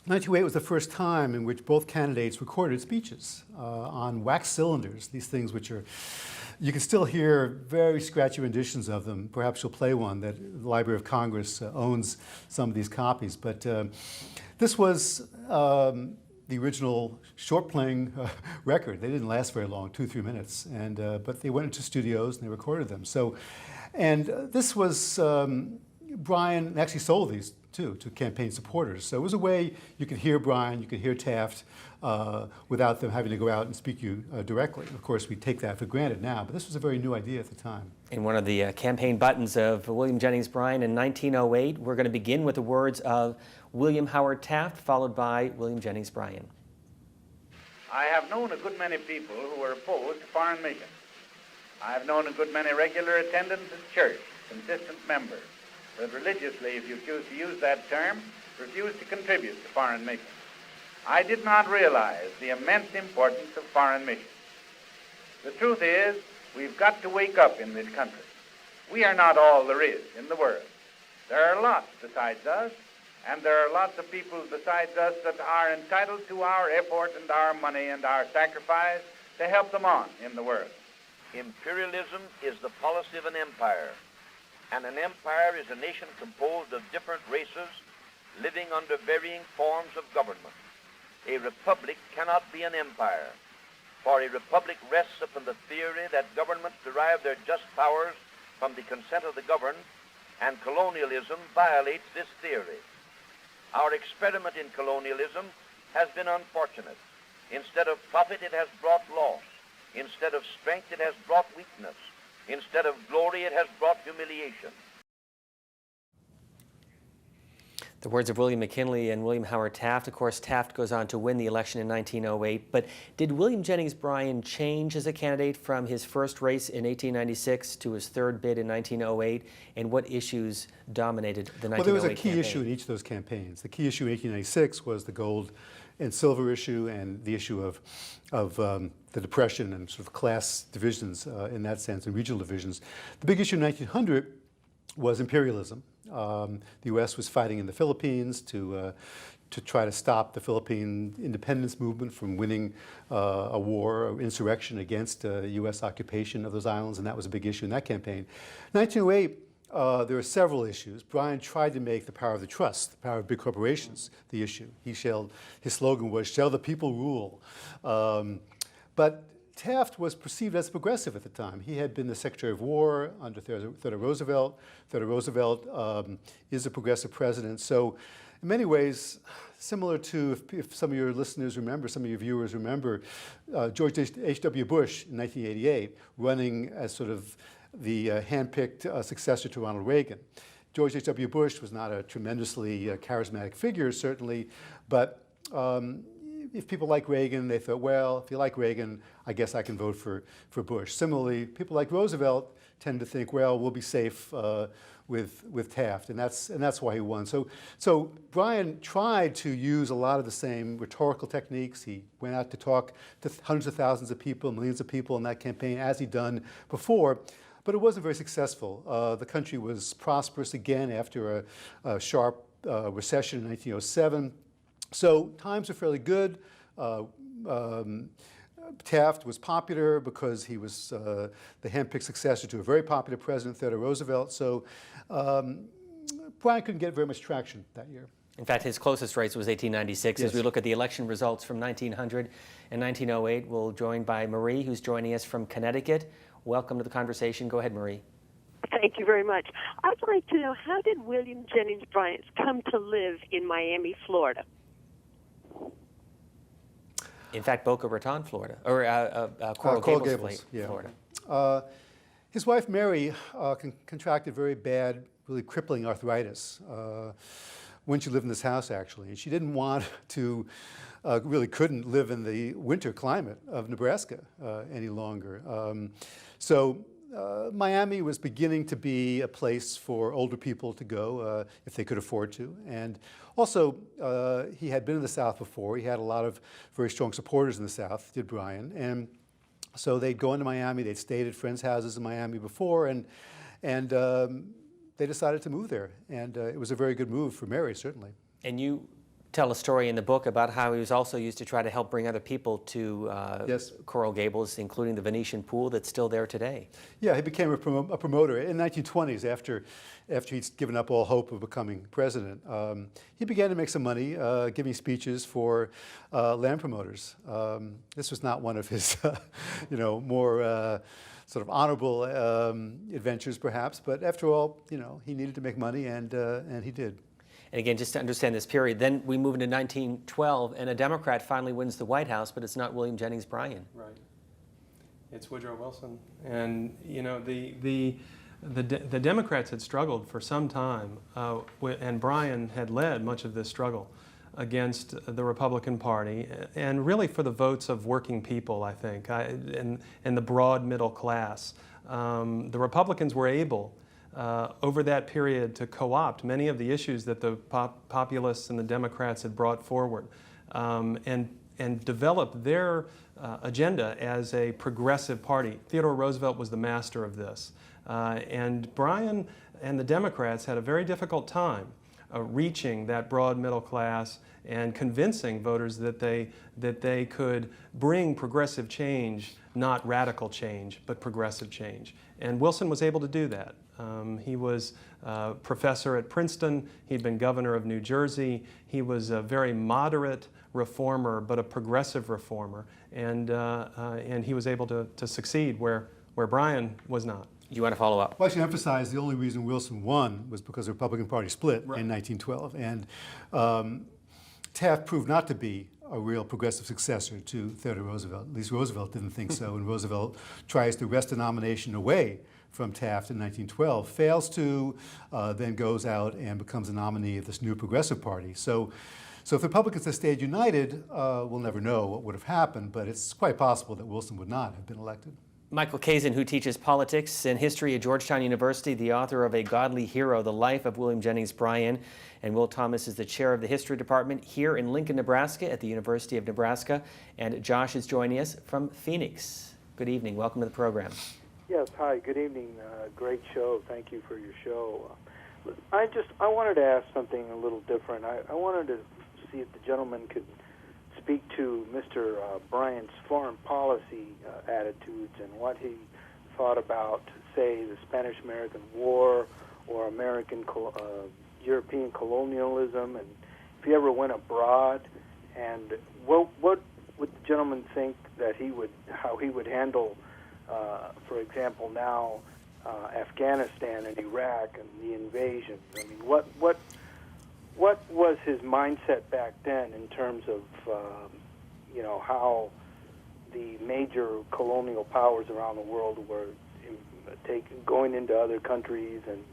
1908 was the first time in which both candidates recorded speeches on wax cylinders, these things which are, you can still hear very scratchy renditions of them. Perhaps you'll play one that the Library of Congress owns some of these copies. But this was the original short-playing record. They didn't last very long, 2-3 minutes. And but they went into studios and they recorded them. So, and this was, Bryan actually sold these too to campaign supporters. So it was a way you could hear Bryan, you could hear Taft without them having to go out and speak you directly. Of course, we take that for granted now, but this was a very new idea at the time. In one of the campaign buttons of William Jennings Bryan in 1908, we're going to begin with the words of William Howard Taft, followed by William Jennings Bryan. I have known a good many people who were opposed to foreign missions. I have known a good many regular attendants at church, consistent members, that religiously, if you choose to use that term, refuse to contribute to foreign missions. I did not realize the immense importance of foreign missions. The truth is, we've got to wake up in this country. We are not all there is in the world. There are lots besides us, and there are lots of people besides us that are entitled to our effort and our money and our sacrifice to help them on in the world. Imperialism is the policy of an empire. and an empire is a nation composed of different races living under varying forms of government. A republic cannot be an empire, for a republic rests upon the theory that governments derive their just powers from the consent of the governed, and colonialism violates this theory. Our experiment in colonialism has been unfortunate. Instead of profit, it has brought loss. Instead of strength, it has brought weakness. Instead of glory, it has brought humiliation. The words of William McKinley and William Howard Taft. Of course, Taft goes on to win the election in 1908. But did William Jennings Bryan change as a candidate from his first race in 1896 to his third bid in 1908? And what issues dominated the 1908 Well, there was a key campaign? issue in each of those campaigns. The key issue in 1896 was the gold and silver issue, and the issue of the Depression and sort of class divisions in that sense, and regional divisions. The big issue in 1900 was imperialism. The U.S. was fighting in the Philippines to try to stop the Philippine independence movement from winning a war or insurrection against U.S. occupation of those islands, and that was a big issue in that campaign. 1908, there were several issues. Bryan tried to make the power of the trust, the power of big corporations, the issue. His slogan was, "Shall the people rule?" But Taft was perceived as progressive at the time. He had been the Secretary of War under Theodore Roosevelt. Theodore Roosevelt is a progressive president. So in many ways, similar to, if some of your listeners remember, some of your viewers remember, George H.W. Bush in 1988 running as sort of the hand-picked successor to Ronald Reagan. George H.W. Bush was not a tremendously charismatic figure, certainly, but if people like Reagan, they thought, well, if you like Reagan, I guess I can vote for Bush. Similarly, people like Roosevelt tend to think, well, we'll be safe with Taft, and that's why he won. So Bryan tried to use a lot of the same rhetorical techniques. He went out to talk to hundreds of thousands of people, millions of people in that campaign, as he'd done before. But it wasn't very successful. The country was prosperous again after a sharp recession in 1907. So times are fairly good. Taft was popular because he was the hand-picked successor to a very popular president, Theodore Roosevelt. So Bryan couldn't get very much traction that year. In fact, his closest race was 1896. Yes. As we look at the election results from 1900 and 1908, we're joined by Marie, who's joining us from Connecticut. Welcome to the conversation. Go ahead, Marie. Thank you very much. I'd like to know, how did William Jennings Bryan come to live in Miami, Florida? In fact, Boca Raton, Florida, or Coral Gables, Florida. His wife, Mary, contracted very bad, really crippling arthritis when she lived in this house, actually. And she didn't want to, really couldn't live in the winter climate of Nebraska any longer. Miami was beginning to be a place for older people to go if they could afford to. And also, he had been in the South before. He had a lot of very strong supporters in the South, did Bryan. And so they'd go into Miami. They'd stayed at friends' houses in Miami before, and they decided to move there. And it was a very good move for Mary, certainly. And you tell a story in the book about how he was also used to try to help bring other people to Yes. Coral Gables, including the Venetian pool that's still there today. Yeah, he became a promoter in the 1920s after he'd given up all hope of becoming president. He began to make some money giving speeches for land promoters. This was not one of his, more sort of honorable adventures, perhaps. But after all, he needed to make money, and he did. And again, just to understand this period, then we move into 1912, and a Democrat finally wins the White House, but it's not William Jennings Bryan. Right. It's Woodrow Wilson. And, the Democrats had struggled for some time, and Bryan had led much of this struggle against the Republican Party, and really for the votes of working people, I think, and the broad middle class. The Republicans were able over that period to co-opt many of the issues that the populists and the Democrats had brought forward, and develop their agenda as a progressive party. Theodore Roosevelt was the master of this. And Bryan and the Democrats had a very difficult time reaching that broad middle class and convincing voters that they could bring progressive change, not radical change, but progressive change. And Wilson was able to do that. He was a professor at Princeton. He'd been governor of New Jersey. He was a very moderate reformer, but a progressive reformer, and he was able to succeed where Bryan was not. You want to follow up? Well, I should emphasize the only reason Wilson won was because the Republican Party split in 1912, and Taft proved not to be a real progressive successor to Theodore Roosevelt. At least Roosevelt didn't think so, and Roosevelt tries to wrest the nomination away from Taft in 1912, fails to, then goes out and becomes a nominee of this new Progressive Party. So if the Republicans had stayed united, we'll never know what would have happened, but it's quite possible that Wilson would not have been elected. Michael Kazin, who teaches politics and history at Georgetown University, the author of A Godly Hero, The Life of William Jennings Bryan. And Will Thomas is the chair of the history department here in Lincoln, Nebraska at the University of Nebraska. And Josh is joining us from Phoenix. Good evening. Welcome to the program. Yes, hi. Good evening. Great show. Thank you for your show. I wanted to ask something a little different. I wanted to see if the gentleman could speak to Mr. Bryan's foreign policy attitudes and what he thought about, say, the Spanish-American War or European colonialism, and if he ever went abroad, and what would the gentleman think that how he would handle, for example, now Afghanistan and Iraq and the invasion? I mean, what was his mindset back then in terms of how the major colonial powers around the world were going into other countries and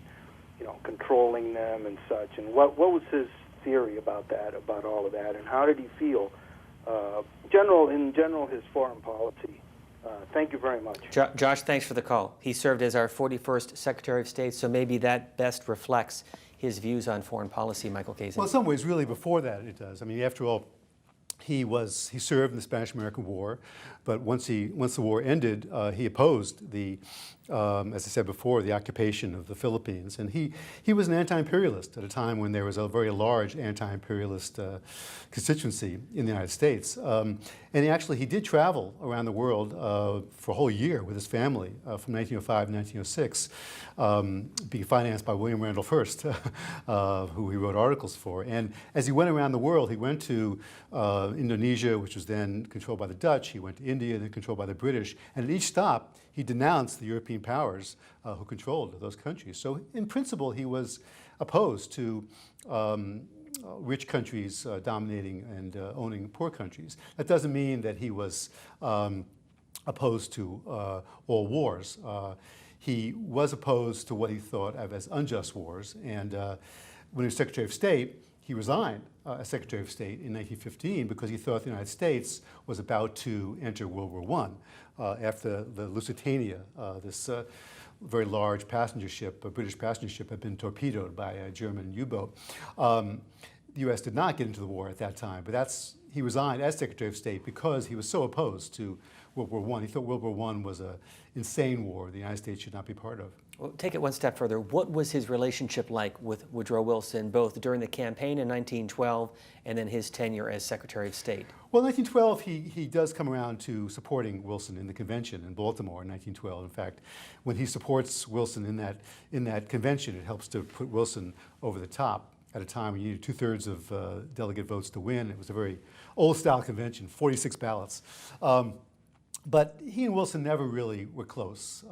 controlling them and such? And what was his theory about that, about all of that, and how did he feel in general his foreign policy? Thank you very much. Josh, thanks for the call. He served as our 41st Secretary of State, so maybe that best reflects his views on foreign policy, Michael Kazin. Well, in some ways, really, before that, it does. I mean, after all, he served in the Spanish-American War, but once the war ended, he opposed the, as I said before, the occupation of the Philippines, and he was an anti-imperialist at a time when there was a very large anti-imperialist constituency in the United States, and he did travel around the world for a whole year with his family from 1905 to 1906, being financed by William Randolph Hearst, who he wrote articles for. And as he went around the world, he went to Indonesia, which was then controlled by the Dutch. He went to India, then controlled by the British. And at each stop, he denounced the European powers who controlled those countries. So in principle, he was opposed to rich countries dominating and owning poor countries. That doesn't mean that he was opposed to all wars. He was opposed to what he thought of as unjust wars. And when he was Secretary of State, he resigned as Secretary of State in 1915 because he thought the United States was about to enter World War I after the Lusitania, this very large passenger ship, a British passenger ship, had been torpedoed by a German U-boat. The U.S. did not get into the war at that time, but he resigned as Secretary of State because he was so opposed to World War I. He thought World War I was an insane war the United States should not be part of. Well, take it one step further. What was his relationship like with Woodrow Wilson, both during the campaign in 1912 and then his tenure as Secretary of State? Well, in 1912, he does come around to supporting Wilson in the convention in Baltimore in 1912. In fact, when he supports Wilson in that convention, it helps to put Wilson over the top at a time when you needed 2/3 of delegate votes to win. It was a very old-style convention, 46 ballots. But he and Wilson never really were close.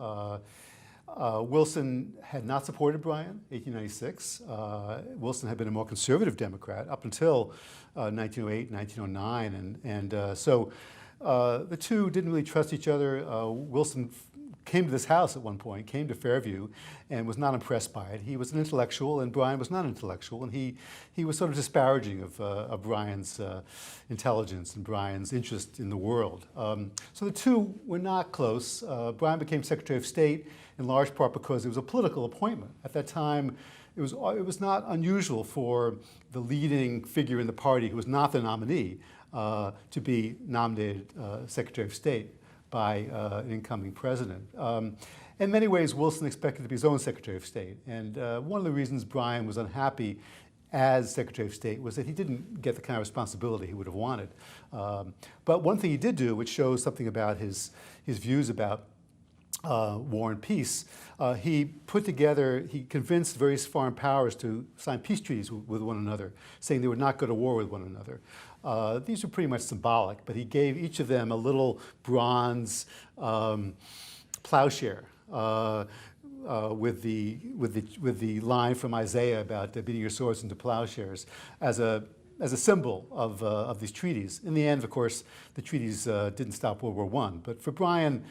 Wilson had not supported Bryan, 1896. Wilson had been a more conservative Democrat up until 1908, 1909, and so the two didn't really trust each other. Wilson came to this house at one point, came to Fairview, and was not impressed by it. He was an intellectual, and Bryan was not intellectual, and he was sort of disparaging of Bryan's intelligence and Bryan's interest in the world. So the two were not close. Bryan became Secretary of State in large part because it was a political appointment. At that time, it was not unusual for the leading figure in the party, who was not the nominee, to be nominated Secretary of State by an incoming president. In many ways, Wilson expected to be his own Secretary of State. And one of the reasons Bryan was unhappy as Secretary of State was that he didn't get the kind of responsibility he would have wanted. But one thing he did do, which shows something about his views about War and Peace, he convinced various foreign powers to sign peace treaties with one another, saying they would not go to war with one another. These were pretty much symbolic, but he gave each of them a little bronze plowshare with the line from Isaiah about beating your swords into plowshares as a symbol of these treaties. In the end, of course, the treaties didn't stop World War I. But for Bryan,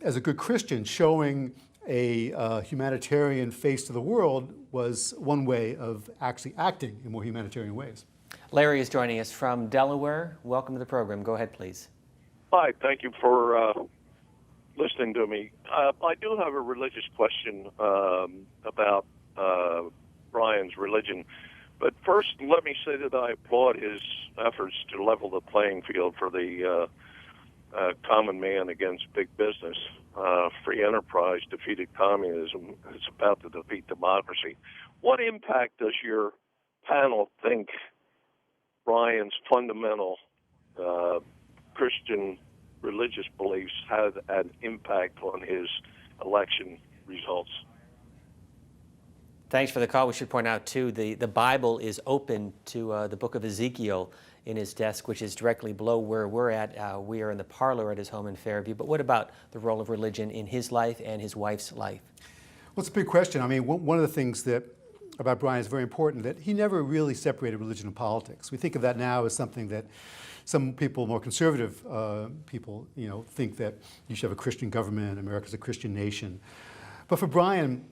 as a good Christian, showing a humanitarian face to the world was one way of actually acting in more humanitarian ways. Larry is joining us from Delaware. Welcome to the program. Go ahead, please. Hi, thank you for listening to me. I do have a religious question about Bryan's religion. But first, let me say that I applaud his efforts to level the playing field for the common man against big business. Free enterprise defeated communism. It's about to defeat democracy. What impact does your panel think Bryan's fundamental Christian religious beliefs had an impact on his election results? Thanks for the call. We should point out, too, the Bible is open to the book of Ezekiel in his desk, which is directly below where we're at. We are in the parlor at his home in Fairview. But what about the role of religion in his life and his wife's life? Well, it's a big question. I mean, one of the things about Bryan is very important, that he never really separated religion and politics. We think of that now as something that some people, more conservative people, think that you should have a Christian government, America's a Christian nation. But for Bryan,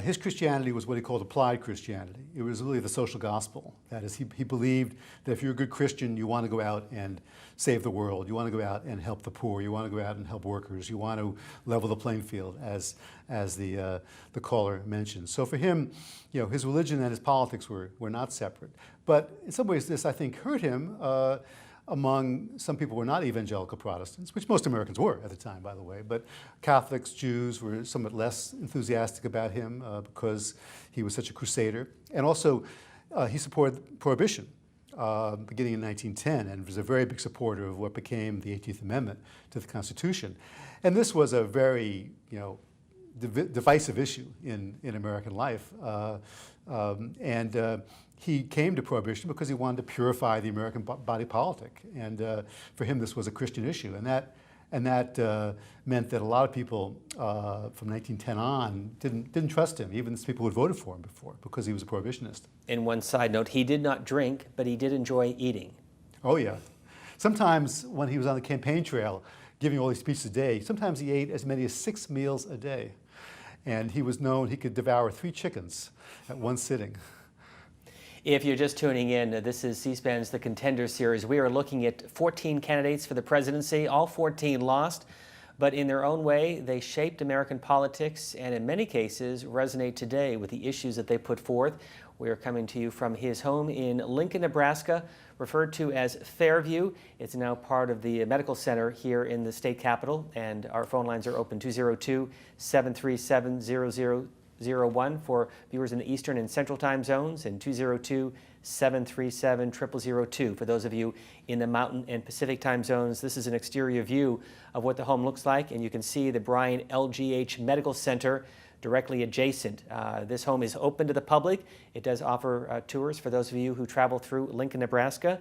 his Christianity was what he called applied Christianity. It was really the social gospel. That is, he believed that if you're a good Christian, you want to go out and save the world. You want to go out and help the poor. You want to go out and help workers. You want to level the playing field, as the caller mentioned. So for him, his religion and his politics were not separate. But in some ways, this, I think, hurt him among some people who were not evangelical Protestants, which most Americans were at the time, by the way. But Catholics, Jews were somewhat less enthusiastic about him because he was such a crusader. And also, he supported Prohibition beginning in 1910 and was a very big supporter of what became the 18th Amendment to the Constitution. And this was a very, divisive issue in American life. He came to Prohibition because he wanted to purify the American body politic, and for him this was a Christian issue, and that meant that a lot of people from 1910 on didn't trust him, even people who had voted for him before, because he was a prohibitionist. In one side note, he did not drink, but he did enjoy eating. Oh yeah. Sometimes when he was on the campaign trail giving all these speeches a day, sometimes he ate as many as 6 meals a day, and he was known he could devour 3 chickens at one sitting. If you're just tuning in, this is C-SPAN's The Contender Series. We are looking at 14 candidates for the presidency. All 14 lost, but in their own way, they shaped American politics and in many cases resonate today with the issues that they put forth. We are coming to you from his home in Lincoln, Nebraska, referred to as Fairview. It's now part of the medical center here in the state capitol, and our phone lines are open 202-737-0001 for viewers in the Eastern and Central time zones, and 202-737-0002 for those of you in the Mountain and Pacific time zones. This is an exterior view of what the home looks like, and you can see the Bryan LGH Medical Center directly adjacent. This home is open to the public. It does offer tours for those of you who travel through Lincoln, Nebraska.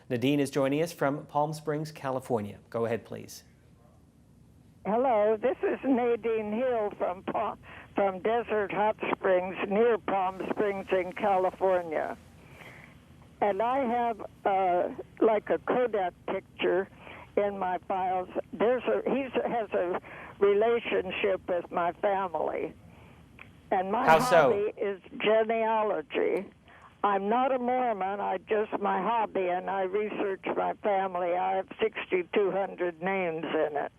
Nadine is joining us from Palm Springs, California. Go ahead, please. Hello, this is Nadine Hill from Desert Hot Springs near Palm Springs in California. And I have like a Kodak picture in my files. He has a relationship with my family. And my hobby is genealogy. I'm not a Mormon, my hobby, and I research my family. I have 6,200 names in it.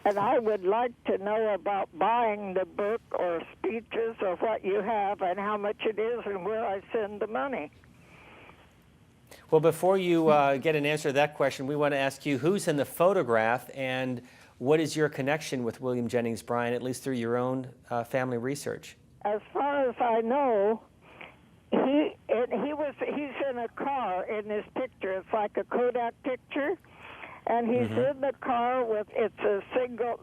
And I would like to know about buying the book or speeches or what you have and how much it is and where I send the money. Well, before you get an answer to that question, we want to ask you who's in the photograph and what is your connection with William Jennings Bryan, at least through your own family research? As far as I know, he's in a car in this picture. It's like a Kodak picture. And he's in the car with,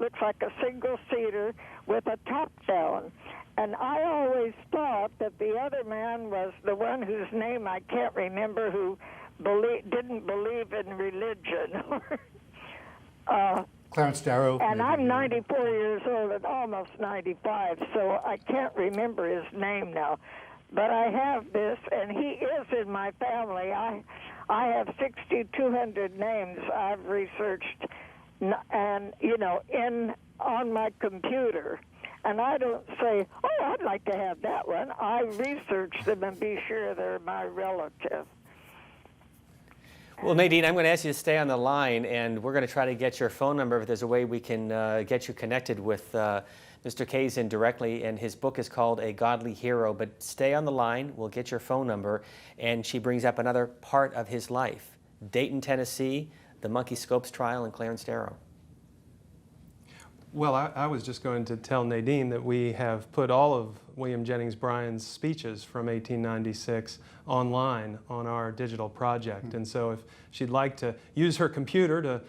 looks like a single-seater with a top down. And I always thought that the other man was the one whose name I can't remember, who didn't believe in religion. Clarence Darrow. And I'm 94 years old and almost 95, so I can't remember his name now. But I have this, and he is in my family. I have 6,200 names I've researched, and on my computer. And I don't say, oh, I'd like to have that one. I research them and be sure they're my relative. Well, Nadine, I'm going to ask you to stay on the line, and we're going to try to get your phone number if there's a way we can get you connected with Mr. Kazin directly, and his book is called A Godly Hero. But stay on the line, we'll get your phone number, and she brings up another part of his life, Dayton, Tennessee, the Monkey Scopes trial, and Clarence Darrow. Well, I was just going to tell Nadine that we have put all of William Jennings Bryan's speeches from 1896 online on our digital project. And so if she'd like to use her computer to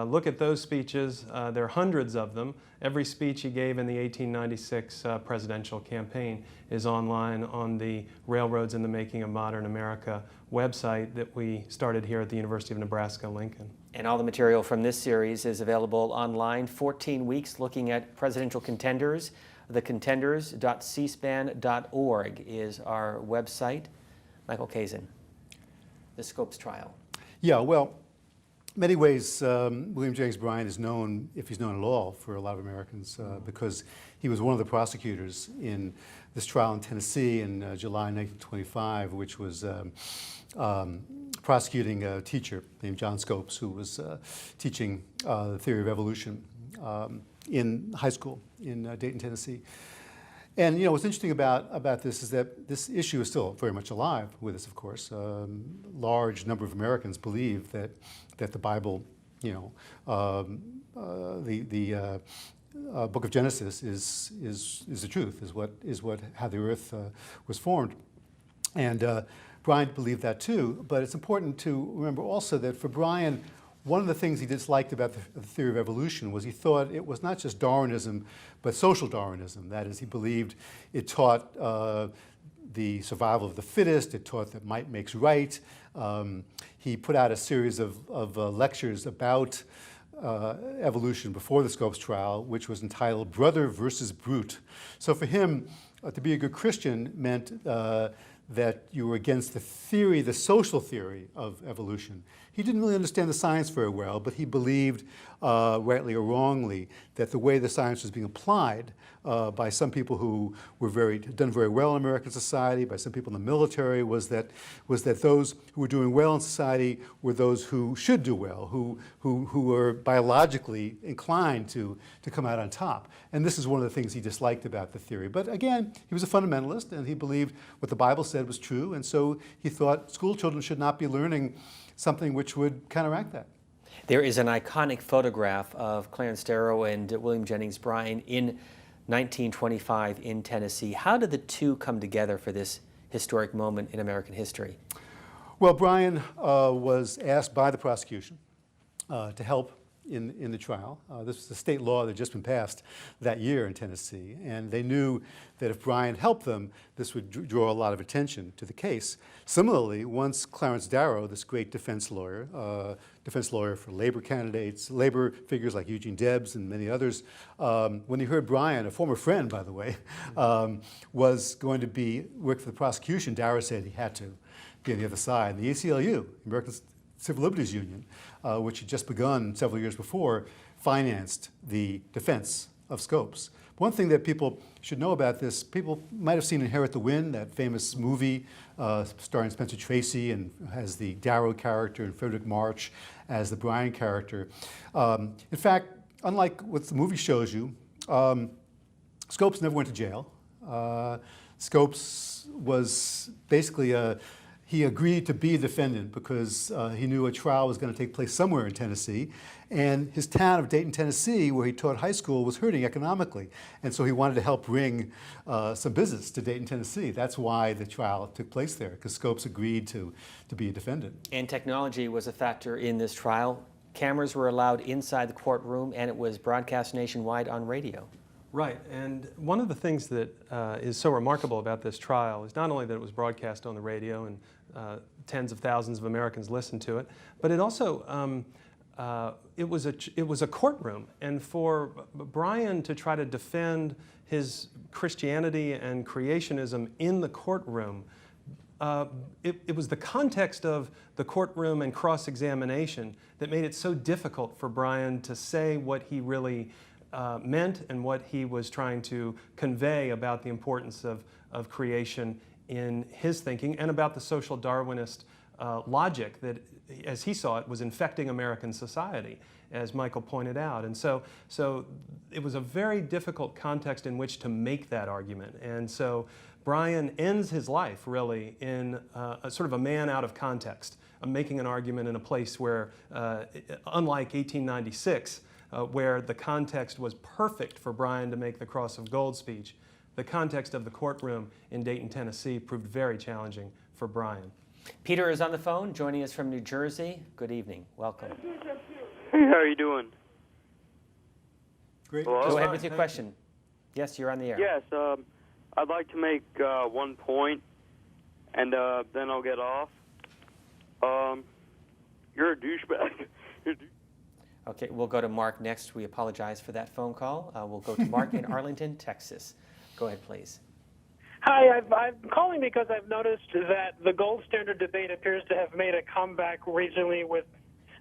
look at those speeches, there are hundreds of them. Every speech he gave in the 1896 presidential campaign is online on the Railroads in the Making of Modern America website that we started here at the University of Nebraska-Lincoln. And all the material from this series is available online. 14 weeks looking at presidential contenders. Thecontenders.cspan.org is our website. Michael Kazin, the Scopes trial. Yeah, well, in many ways, William Jennings Bryan is known, if he's known at all, for a lot of Americans because he was one of the prosecutors in this trial in Tennessee in July 1925, which was prosecuting a teacher named John Scopes, who was teaching the theory of evolution in high school in Dayton, Tennessee. And what's interesting about this is that this issue is still very much alive with us, of course. Large number of Americans believe that the Bible, the Book of Genesis is the truth, is how the earth was formed. And Bryan believed that too, but it's important to remember also that for Bryan, one of the things he disliked about the theory of evolution was he thought it was not just Darwinism, but social Darwinism. That is, he believed it taught the survival of the fittest, it taught that might makes right. He put out a series of lectures about evolution before the Scopes trial, which was entitled Brother versus Brute. So for him, to be a good Christian meant that you were against the theory, the social theory of evolution. He didn't really understand the science very well, but he believed, rightly or wrongly, that the way the science was being applied by some people who were done very well in American society, by some people in the military, was that those who were doing well in society were those who should do well, who were biologically inclined to come out on top. And this is one of the things he disliked about the theory. But again, he was a fundamentalist, and he believed what the Bible said was true, and so he thought school children should not be learning something which would counteract that. There is an iconic photograph of Clarence Darrow and William Jennings Bryan in 1925 in Tennessee. How did the two come together for this historic moment in American history? Well, Bryan was asked by the prosecution to help in the trial. This was the state law that had just been passed that year in Tennessee, and they knew that if Bryan helped them, this would draw a lot of attention to the case. Similarly, once Clarence Darrow, this great defense lawyer for labor candidates, labor figures like Eugene Debs and many others, when he heard Bryan, a former friend, by the way, was going to work for the prosecution, Darrow said he had to be on the other side. The ACLU, American Civil Liberties Union, which had just begun several years before, financed the defense of Scopes. One thing that people should know about this, people might have seen Inherit the Wind, that famous movie starring Spencer Tracy and has the Darrow character and Frederick March as the Bryan character. In fact, unlike what the movie shows you, Scopes never went to jail. Scopes was basically he agreed to be a defendant because he knew a trial was going to take place somewhere in Tennessee. And his town of Dayton, Tennessee, where he taught high school, was hurting economically. And so he wanted to help bring some business to Dayton, Tennessee. That's why the trial took place there, because Scopes agreed to be a defendant. And technology was a factor in this trial. Cameras were allowed inside the courtroom, and it was broadcast nationwide on radio. Right, and one of the things that is so remarkable about this trial is not only that it was broadcast on the radio and tens of thousands of Americans listened to it, but it also it was a courtroom, and for Bryan to try to defend his Christianity and creationism in the courtroom, it was the context of the courtroom and cross-examination that made it so difficult for Bryan to say what he really meant and what he was trying to convey about the importance of creation in his thinking, and about the social Darwinist logic that, as he saw it, was infecting American society, as Michael pointed out. And so it was a very difficult context in which to make that argument. And so Bryan ends his life really in a sort of a man out of context, making an argument in a place where, unlike 1896, where the context was perfect for Bryan to make the Cross of Gold speech, the context of the courtroom in Dayton, Tennessee proved very challenging for Bryan. Peter is on the phone, joining us from New Jersey. Good evening. Welcome. Hey, how are you doing? Great. Hello? Go ahead with your question. Yes, you're on the air. Yes, I'd like to make 1 point, and then I'll get off. You're a douchebag. Okay, we'll go to Mark next. We apologize for that phone call. We'll go to Mark in Arlington, Texas. Go ahead, please. Hi, I'm calling because I've noticed that the gold standard debate appears to have made a comeback recently, with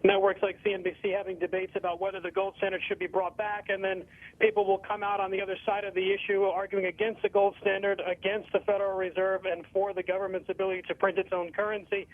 networks like CNBC having debates about whether the gold standard should be brought back, and then people will come out on the other side of the issue arguing against the gold standard, against the Federal Reserve, and for the government's ability to print its own currency.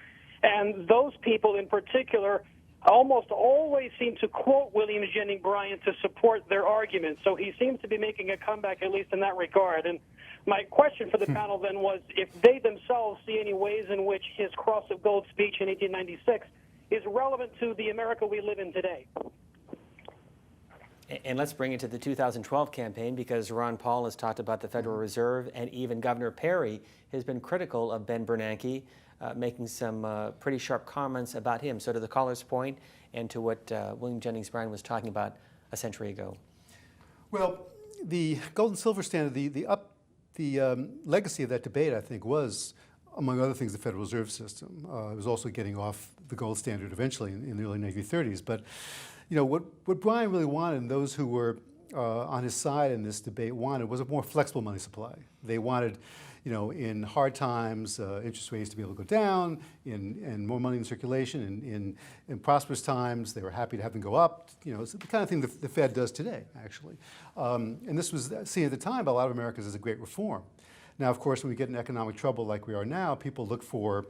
And those people in particular almost always seem to quote William Jennings Bryan to support their argument. So he seems to be making a comeback, at least in that regard. And my question for the panel then was if they themselves see any ways in which his Cross of Gold speech in 1896 is relevant to the America we live in today. And let's bring it to the 2012 campaign, because Ron Paul has talked about the Federal Reserve, and even Governor Perry has been critical of Ben Bernanke, making some pretty sharp comments about him. So to the caller's point, and to what William Jennings Bryan was talking about a century ago. Well, the gold and silver standard, the legacy of that debate, I think, was, among other things, the Federal Reserve System. It was also getting off the gold standard eventually in the early 1930s. But you know, what Bryan really wanted, and those who were on his side in this debate wanted, was a more flexible money supply. They wanted, you know, in hard times, interest rates to be able to go down, and more money in circulation. In prosperous times, they were happy to have them go up. You know, it's the kind of thing the Fed does today, actually. And this was seen at the time by a lot of Americans as a great reform. Now, of course, when we get in economic trouble like we are now, people look for,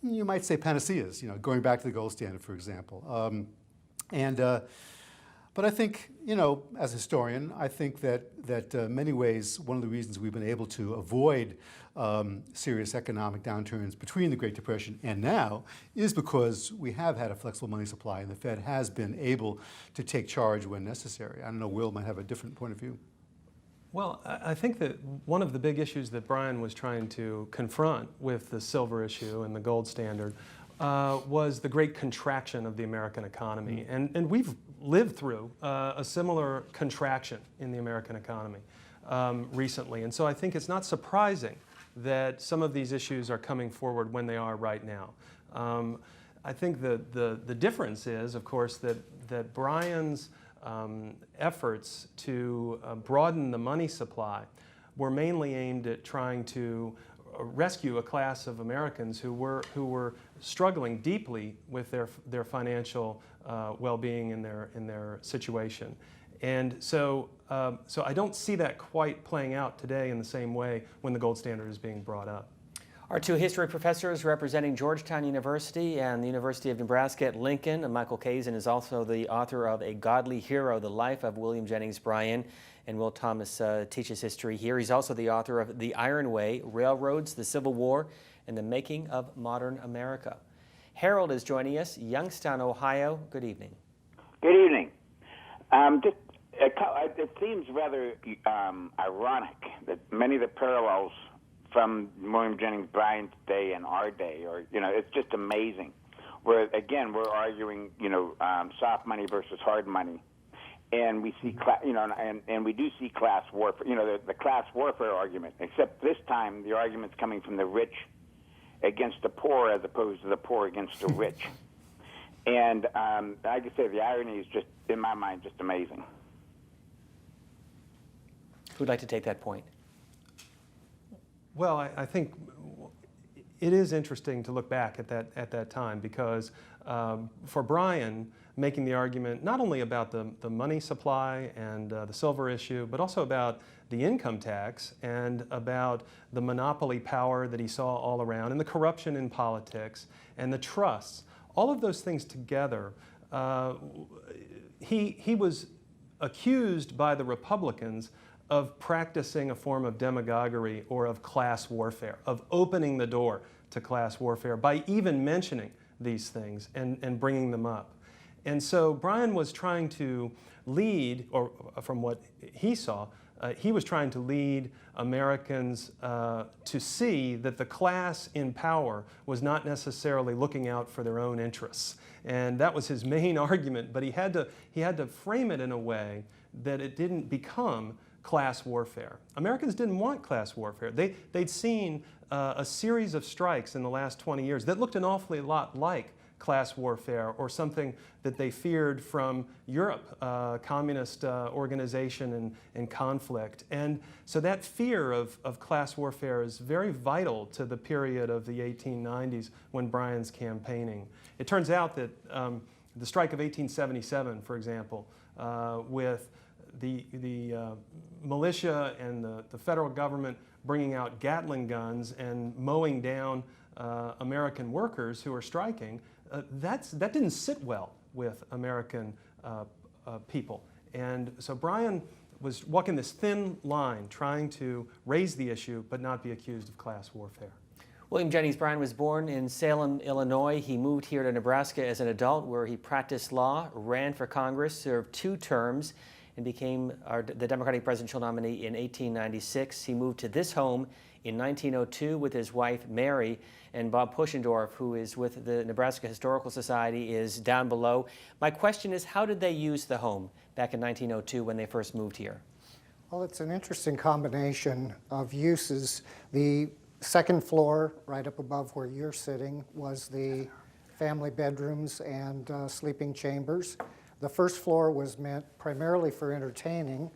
you might say, panaceas. You know, going back to the gold standard, for example. But I think, you know, as a historian, I think that many ways, one of the reasons we've been able to avoid serious economic downturns between the Great Depression and now is because we have had a flexible money supply, and the Fed has been able to take charge when necessary. I don't know, Will might have a different point of view. Well, I think that one of the big issues that Bryan was trying to confront with the silver issue and the gold standard was the great contraction of the American economy. And we've lived through a similar contraction in the American economy recently. And so I think it's not surprising that some of these issues are coming forward when they are right now. I think the difference is, of course, that Bryan's efforts to broaden the money supply were mainly aimed at trying to rescue a class of Americans who were struggling deeply with their financial well-being in their situation. And so I don't see that quite playing out today in the same way when the gold standard is being brought up. Our two history professors representing Georgetown University and the University of Nebraska at Lincoln. Michael Kazin is also the author of A Godly Hero, The Life of William Jennings Bryan. And Will Thomas teaches history here. He's also the author of The Iron Way, Railroads, the Civil War, and the Making of Modern America. Harold is joining us, Youngstown, Ohio. Good evening. Good evening. It seems rather ironic that many of the parallels from William Jennings Bryan's day and our day, or, you know, it's just amazing. where again we're arguing, soft money versus hard money, and we see, and we do see class warfare. The class warfare argument. Except this time, the argument's coming from the rich against the poor, as opposed to the poor against the rich. And I could say the irony is just, in my mind, just amazing. Who'd like to take that point? Well, I think it is interesting to look back at that time, because for Bryan, making the argument not only about the money supply and the silver issue, but also about the income tax and about the monopoly power that he saw all around, and the corruption in politics and the trusts, all of those things together, he was accused by the Republicans of practicing a form of demagoguery or of class warfare, of opening the door to class warfare by even mentioning these things and bringing them up. And so Bryan was trying to lead, or from what he saw, he was trying to lead Americans to see that the class in power was not necessarily looking out for their own interests. And that was his main argument, but he had to frame it in a way that it didn't become class warfare. Americans didn't want class warfare. They'd seen a series of strikes in the last 20 years that looked an awfully lot like class warfare, or something that they feared from Europe, communist organization and conflict. And so that fear of class warfare is very vital to the period of the 1890s when Bryan's campaigning. It turns out that the strike of 1877, for example, with the militia and the federal government bringing out Gatling guns and mowing down American workers who were striking, that didn't sit well with American people. And so Bryan was walking this thin line, trying to raise the issue but not be accused of class warfare. William Jennings Bryan was born in Salem, Illinois. He moved here to Nebraska as an adult, where he practiced law, ran for Congress, served 2 terms, and became the Democratic presidential nominee in 1896. He moved to this home in 1902 with his wife, Mary, and Bob Puschendorf, who is with the Nebraska Historical Society, is down below. My question is, how did they use the home back in 1902 when they first moved here? Well, it's an interesting combination of uses. The second floor, right up above where you're sitting, was the family bedrooms and sleeping chambers. The first floor was meant primarily for entertaining.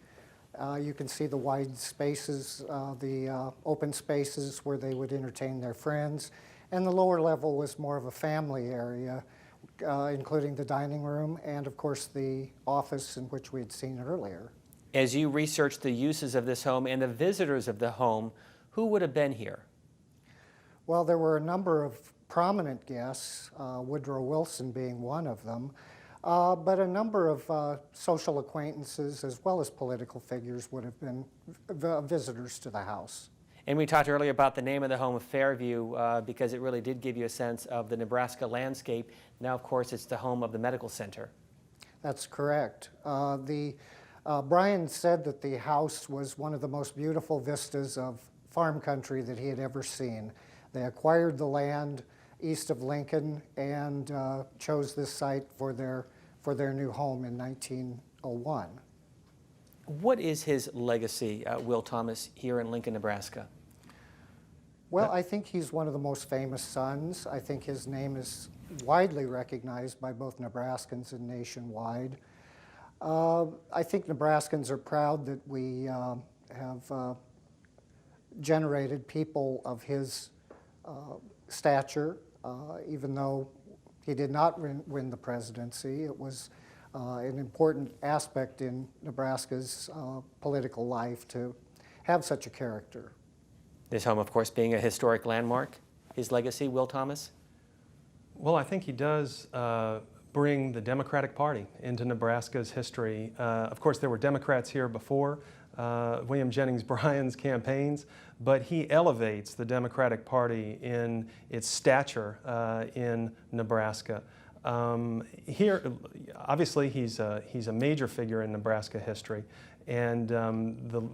You can see the wide spaces, the open spaces where they would entertain their friends. And the lower level was more of a family area, including the dining room and, of course, the office in which we had seen earlier. As you researched the uses of this home and the visitors of the home, who would have been here? Well, there were a number of prominent guests, Woodrow Wilson being one of them. But a number of social acquaintances as well as political figures would have been visitors to the house. And we talked earlier about the name of the home, Fairview, because it really did give you a sense of the Nebraska landscape. Now, of course, it's the home of the medical center. That's correct. Bryan said that the house was one of the most beautiful vistas of farm country that he had ever seen. They acquired the land east of Lincoln and chose this site for their new home in 1901. What is his legacy, Will Thomas, here in Lincoln, Nebraska? Well, I think he's one of the most famous sons. I think his name is widely recognized by both Nebraskans and nationwide. I think Nebraskans are proud that we have generated people of his stature. Even though he did not win the presidency, it was an important aspect in Nebraska's political life to have such a character. This home, of course, being a historic landmark. His legacy, Will Thomas? Well, I think he does bring the Democratic Party into Nebraska's history. Of course, there were Democrats here before William Jennings Bryan's campaigns, but he elevates the Democratic Party in its stature in Nebraska. Here, obviously, he's a major figure in Nebraska history, and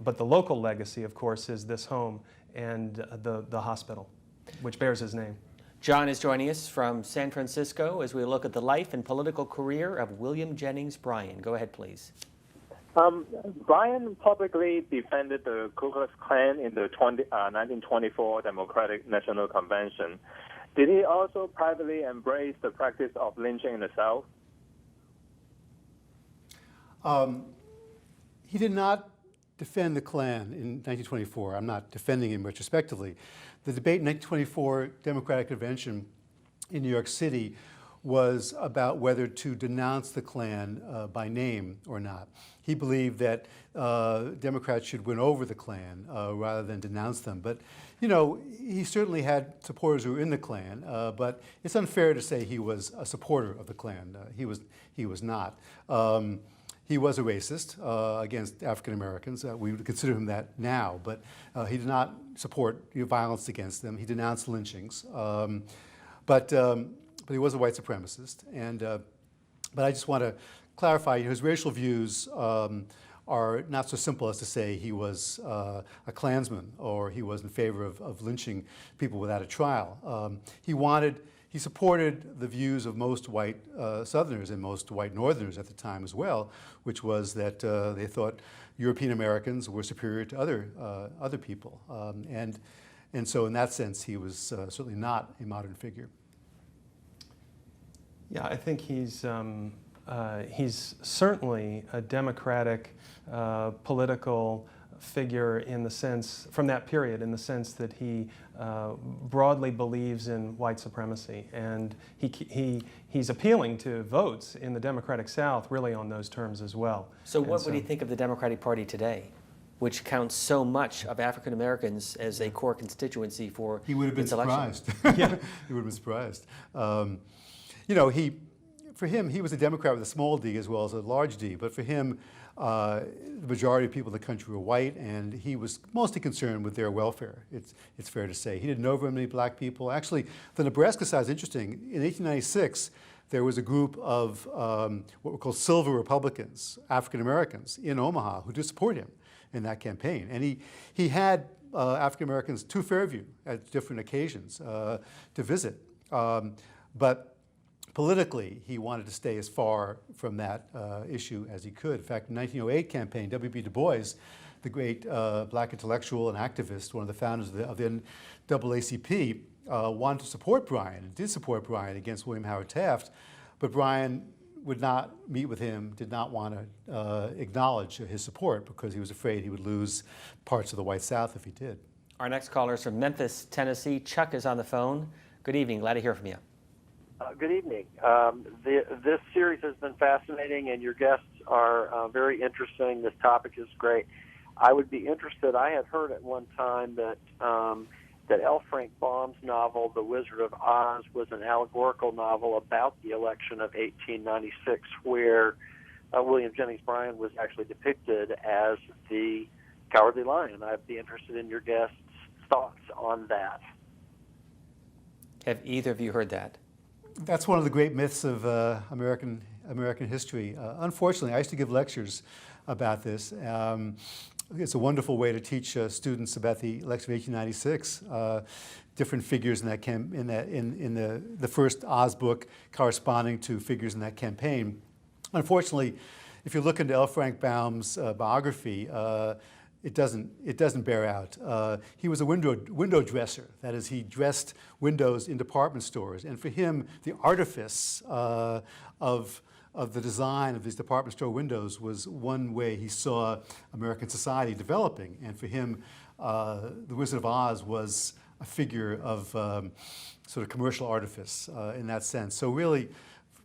but the local legacy, of course, is this home and the hospital, which bears his name. John is joining us from San Francisco as we look at the life and political career of William Jennings Bryan. Go ahead, please. Bryan publicly defended the Ku Klux Klan in the 1924 Democratic National Convention. Did he also privately embrace the practice of lynching in the South? He did not defend the Klan in 1924. I'm not defending him retrospectively. The debate in 1924 Democratic Convention in New York City was about whether to denounce the Klan by name or not. He believed that Democrats should win over the Klan rather than denounce them. But, you know, he certainly had supporters who were in the Klan, but it's unfair to say he was a supporter of the Klan. He was not. He was a racist against African Americans. We would consider him that now, but he did not support violence against them. He denounced lynchings. But he was a white supremacist. And but I just want to clarify, his racial views are not so simple as to say he was a Klansman or he was in favor of lynching people without a trial. He supported the views of most white Southerners and most white Northerners at the time as well, which was that they thought European Americans were superior to other people. And so in that sense, he was certainly not a modern figure. Yeah, I think he's certainly a democratic political figure in the sense, from that period, in the sense that he broadly believes in white supremacy. And he's appealing to votes in the Democratic South really on those terms as well. So what would he think of the Democratic Party today, which counts so much of African Americans as a core constituency for He would have been its election? surprised. Yeah. He would have been surprised. You know, for him, he was a Democrat with a small d as well as a large d, but for him, the majority of people in the country were white, and he was mostly concerned with their welfare, it's fair to say. He didn't know very many black people. Actually, the Nebraska side is interesting. In 1896, there was a group of what were called Silver Republicans, African Americans, in Omaha who did support him in that campaign. And he had African Americans to Fairview at different occasions to visit. But politically, he wanted to stay as far from that issue as he could. In fact, in the 1908 campaign, W.B. Du Bois, the great black intellectual and activist, one of the founders of the NAACP, wanted to support Bryan and did support Bryan against William Howard Taft, but Bryan would not meet with him, did not want to acknowledge his support because he was afraid he would lose parts of the white South if he did. Our next caller is from Memphis, Tennessee. Chuck is on the phone. Good evening. Glad to hear from you. Good evening. This series has been fascinating, and your guests are very interesting. This topic is great. I would be interested. I had heard at one time that L. Frank Baum's novel, The Wizard of Oz, was an allegorical novel about the election of 1896, where William Jennings Bryan was actually depicted as the Cowardly Lion. I'd be interested in your guests' thoughts on that. Have either of you heard that? That's one of the great myths of American history. Unfortunately, I used to give lectures about this. It's a wonderful way to teach students about the election of 1896. Different figures in the first Oz book corresponding to figures in that campaign. Unfortunately, if you look into L. Frank Baum's biography, it doesn't bear out. He was a window dresser. That is, he dressed windows in department stores. And for him, the artifice of the design of these department store windows was one way he saw American society developing. And for him, the Wizard of Oz was a figure of sort of commercial artifice in that sense. So really,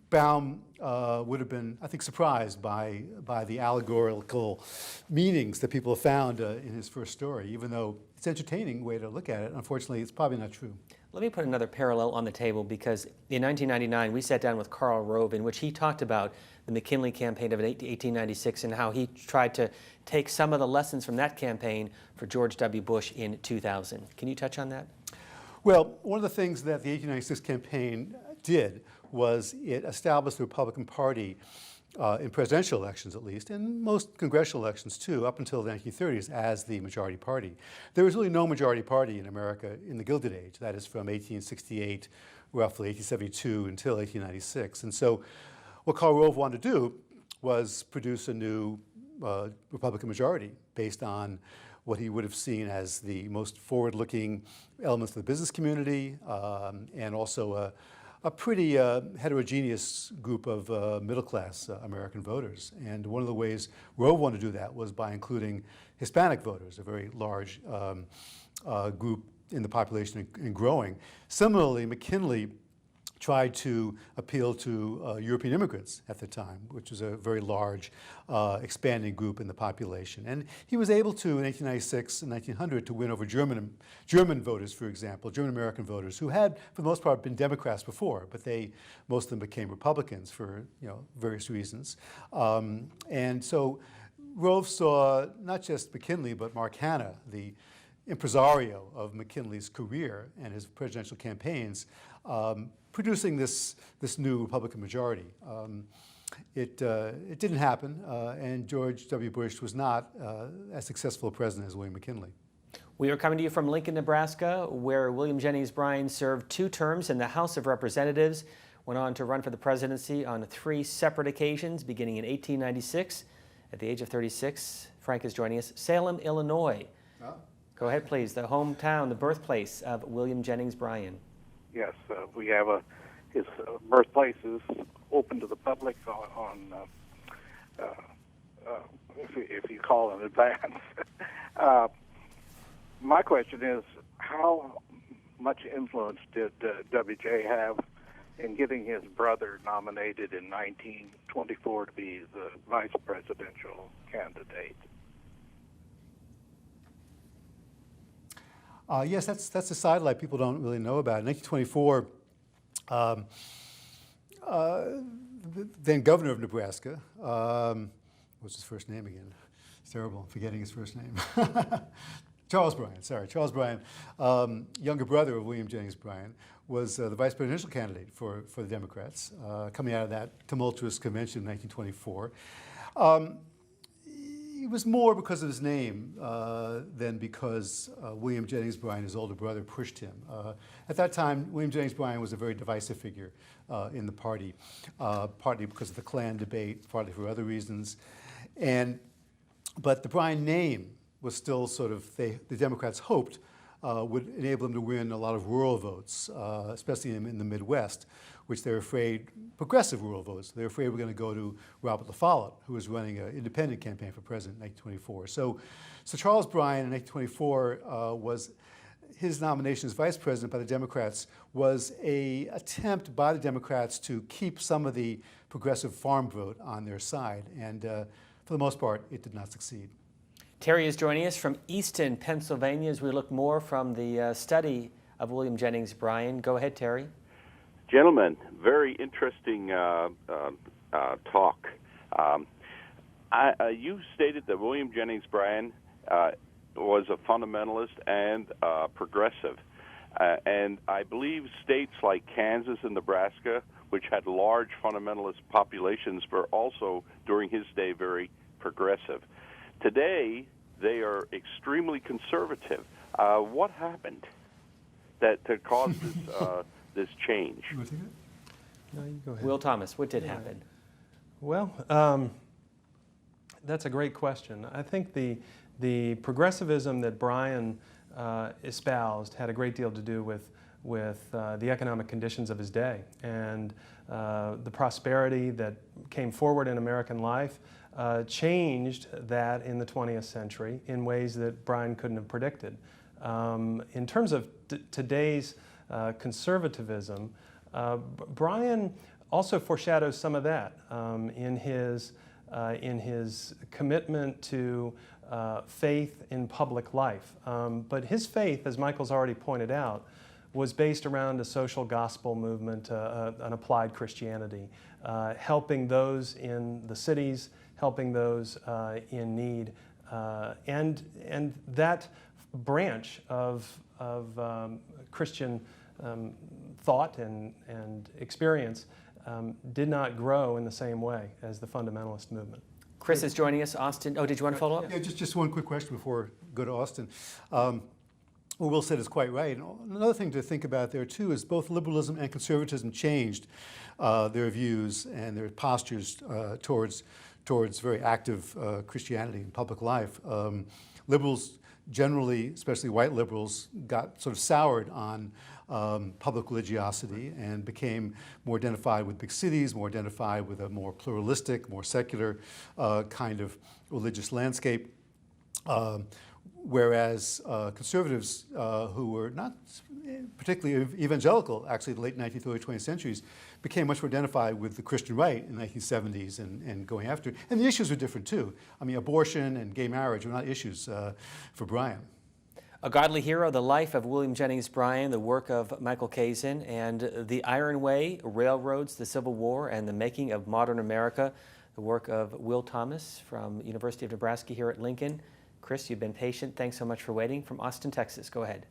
Baum would have been, I think, surprised by the allegorical meanings that people have found in his first story, even though it's an entertaining way to look at it. Unfortunately, it's probably not true. Let me put another parallel on the table, because in 1999, we sat down with Karl Rove, in which he talked about the McKinley campaign of 1896 and how he tried to take some of the lessons from that campaign for George W. Bush in 2000. Can you touch on that? Well, one of the things that the 1896 campaign did was it established the Republican Party in presidential elections at least, and most congressional elections too, up until the 1930s as the majority party. There was really no majority party in America in the Gilded Age, that is from 1868, roughly 1872 until 1896. And so what Karl Rove wanted to do was produce a new Republican majority based on what he would have seen as the most forward-looking elements of the business community, and also a pretty heterogeneous group of middle-class American voters. And one of the ways Rove wanted to do that was by including Hispanic voters, a very large group in the population and growing. Similarly, McKinley tried to appeal to European immigrants at the time, which was a very large, expanding group in the population. And he was able to, in 1896 and 1900, to win over German voters, for example, German-American voters, who had, for the most part, been Democrats before, but most of them became Republicans for various reasons. And so Rove saw not just McKinley, but Mark Hanna, the impresario of McKinley's career and his presidential campaigns, producing this new Republican majority. It didn't happen, and George W. Bush was not as successful a president as William McKinley. We are coming to you from Lincoln, Nebraska, where William Jennings Bryan served 2 terms in the House of Representatives, went on to run for the presidency on 3 separate occasions, beginning in 1896. At the age of 36, Frank is joining us. Salem, Illinois. Oh. Go ahead, please. The hometown, the birthplace of William Jennings Bryan. Yes, we have his birthplace is open to the public on if you call in advance. My question is, how much influence did WJ have in getting his brother nominated in 1924 to be the vice presidential candidate? Yes, that's a sidelight people don't really know about. In 1924, the then governor of Nebraska, what's his first name again? It's terrible, I'm forgetting his first name. Charles Bryan, younger brother of William Jennings Bryan, was the vice presidential candidate for the Democrats, coming out of that tumultuous convention in 1924. It was more because of his name than because William Jennings Bryan, his older brother, pushed him. At that time, William Jennings Bryan was a very divisive figure in the party, partly because of the Klan debate, partly for other reasons. But the Bryan name was still sort of, the Democrats hoped, would enable them to win a lot of rural votes, especially in the Midwest, which they're afraid, progressive rural votes, they're afraid we're going to go to Robert La Follette, who was running an independent campaign for president in 1924. So Charles Bryan in 1924 was, his nomination as vice president by the Democrats was an attempt by the Democrats to keep some of the progressive farm vote on their side. And for the most part, it did not succeed. Terry is joining us from Easton, Pennsylvania, as we look more from the study of William Jennings Bryan. Go ahead, Terry. Gentlemen, very interesting talk. You stated that William Jennings Bryan was a fundamentalist and progressive. And I believe states like Kansas and Nebraska, which had large fundamentalist populations, were also, during his day, very progressive. Today, they are extremely conservative. What happened to cause this change? No, you go ahead. Will Thomas, what did happen? Well, that's a great question. I think the progressivism that Bryan espoused had a great deal to do with the economic conditions of his day, and the prosperity that came forward in American life changed that in the 20th century in ways that Bryan couldn't have predicted. In terms of today's conservatism, Bryan also foreshadows some of that in his commitment to faith in public life. But his faith, as Michael's already pointed out, was based around a social gospel movement, an applied Christianity, helping those in the cities, helping those in need, and that branch of Christian thought and experience did not grow in the same way as the fundamentalist movement. Chris is joining us. Austin, oh, did you want to follow up? Yeah, just one quick question before I go to Austin. What Will said is quite right. And another thing to think about there, too, is both liberalism and conservatism changed their views and their postures towards very active Christianity in public life. Liberals generally, especially white liberals, got sort of soured on public religiosity and became more identified with big cities, more identified with a more pluralistic, more secular kind of religious landscape. Whereas conservatives who were not particularly evangelical, actually in the late 19th, early 20th centuries, became much more identified with the Christian right in the 1970s and going after it. And the issues were different too. I mean, abortion and gay marriage were not issues for Bryan. A Godly Hero, The Life of William Jennings Bryan, the work of Michael Kazin, and The Iron Way, Railroads, the Civil War, and the Making of Modern America, the work of Will Thomas from University of Nebraska here at Lincoln. Chris, you've been patient. Thanks so much for waiting. From Austin, Texas, go ahead.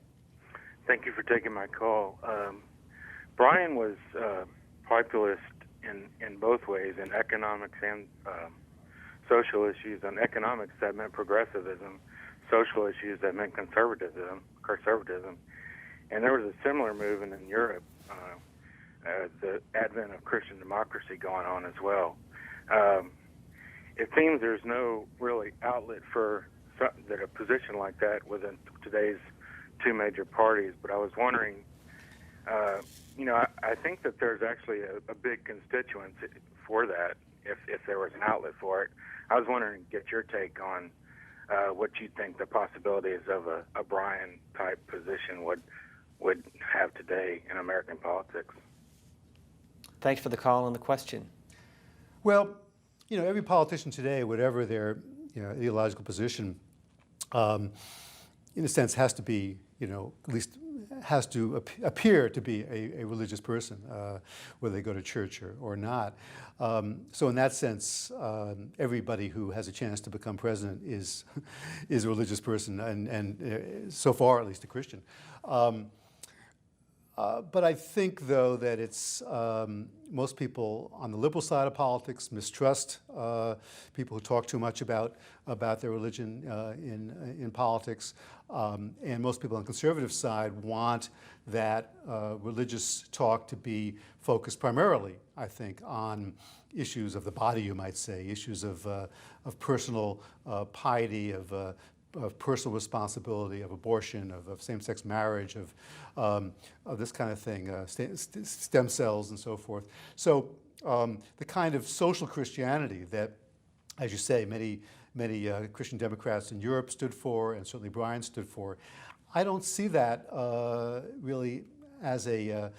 Thank you for taking my call. Bryan was populist in both ways, in economics and social issues. On economics, that meant progressivism. Social issues, that meant conservatism. And there was a similar movement in Europe, the advent of Christian democracy going on as well. It seems there's no really outlet for a position like that within today's two major parties, but I was wondering, I think that there's actually a big constituency for that if there was an outlet for it. I was wondering, get your take on what you think the possibilities of a Bryan-type position would have today in American politics. Thanks for the call and the question. Well, every politician today, whatever their ideological position, in a sense, has to be, at least has to appear to be a religious person, whether they go to church or not. So in that sense, everybody who has a chance to become president is a religious person, and so far, at least, a Christian. But I think, though, that it's most people on the liberal side of politics mistrust people who talk too much about their religion in politics, and most people on the conservative side want that religious talk to be focused primarily, I think, on issues of the body, you might say, issues of personal piety, of personal responsibility, of abortion, of same-sex marriage, of this kind of thing, stem cells and so forth. So the kind of social Christianity that, as you say, many Christian Democrats in Europe stood for, and certainly Bryan stood for, I don't see that really as a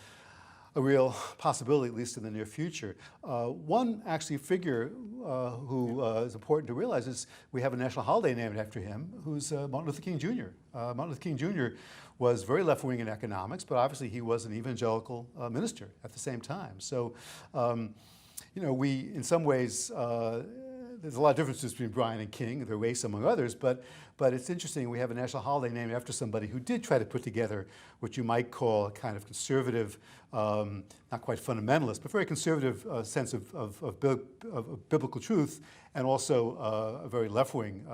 real possibility, at least in the near future. One actually figure who is important to realize is we have a national holiday named after him, who's Martin Luther King Jr. Martin Luther King Jr. was very left-wing in economics, but obviously he was an evangelical minister at the same time. So, we, in some ways, there's a lot of differences between Bryan and King, their race among others, but it's interesting we have a national holiday named after somebody who did try to put together what you might call a kind of conservative, not quite fundamentalist, but very conservative sense of biblical truth, and also a very left-wing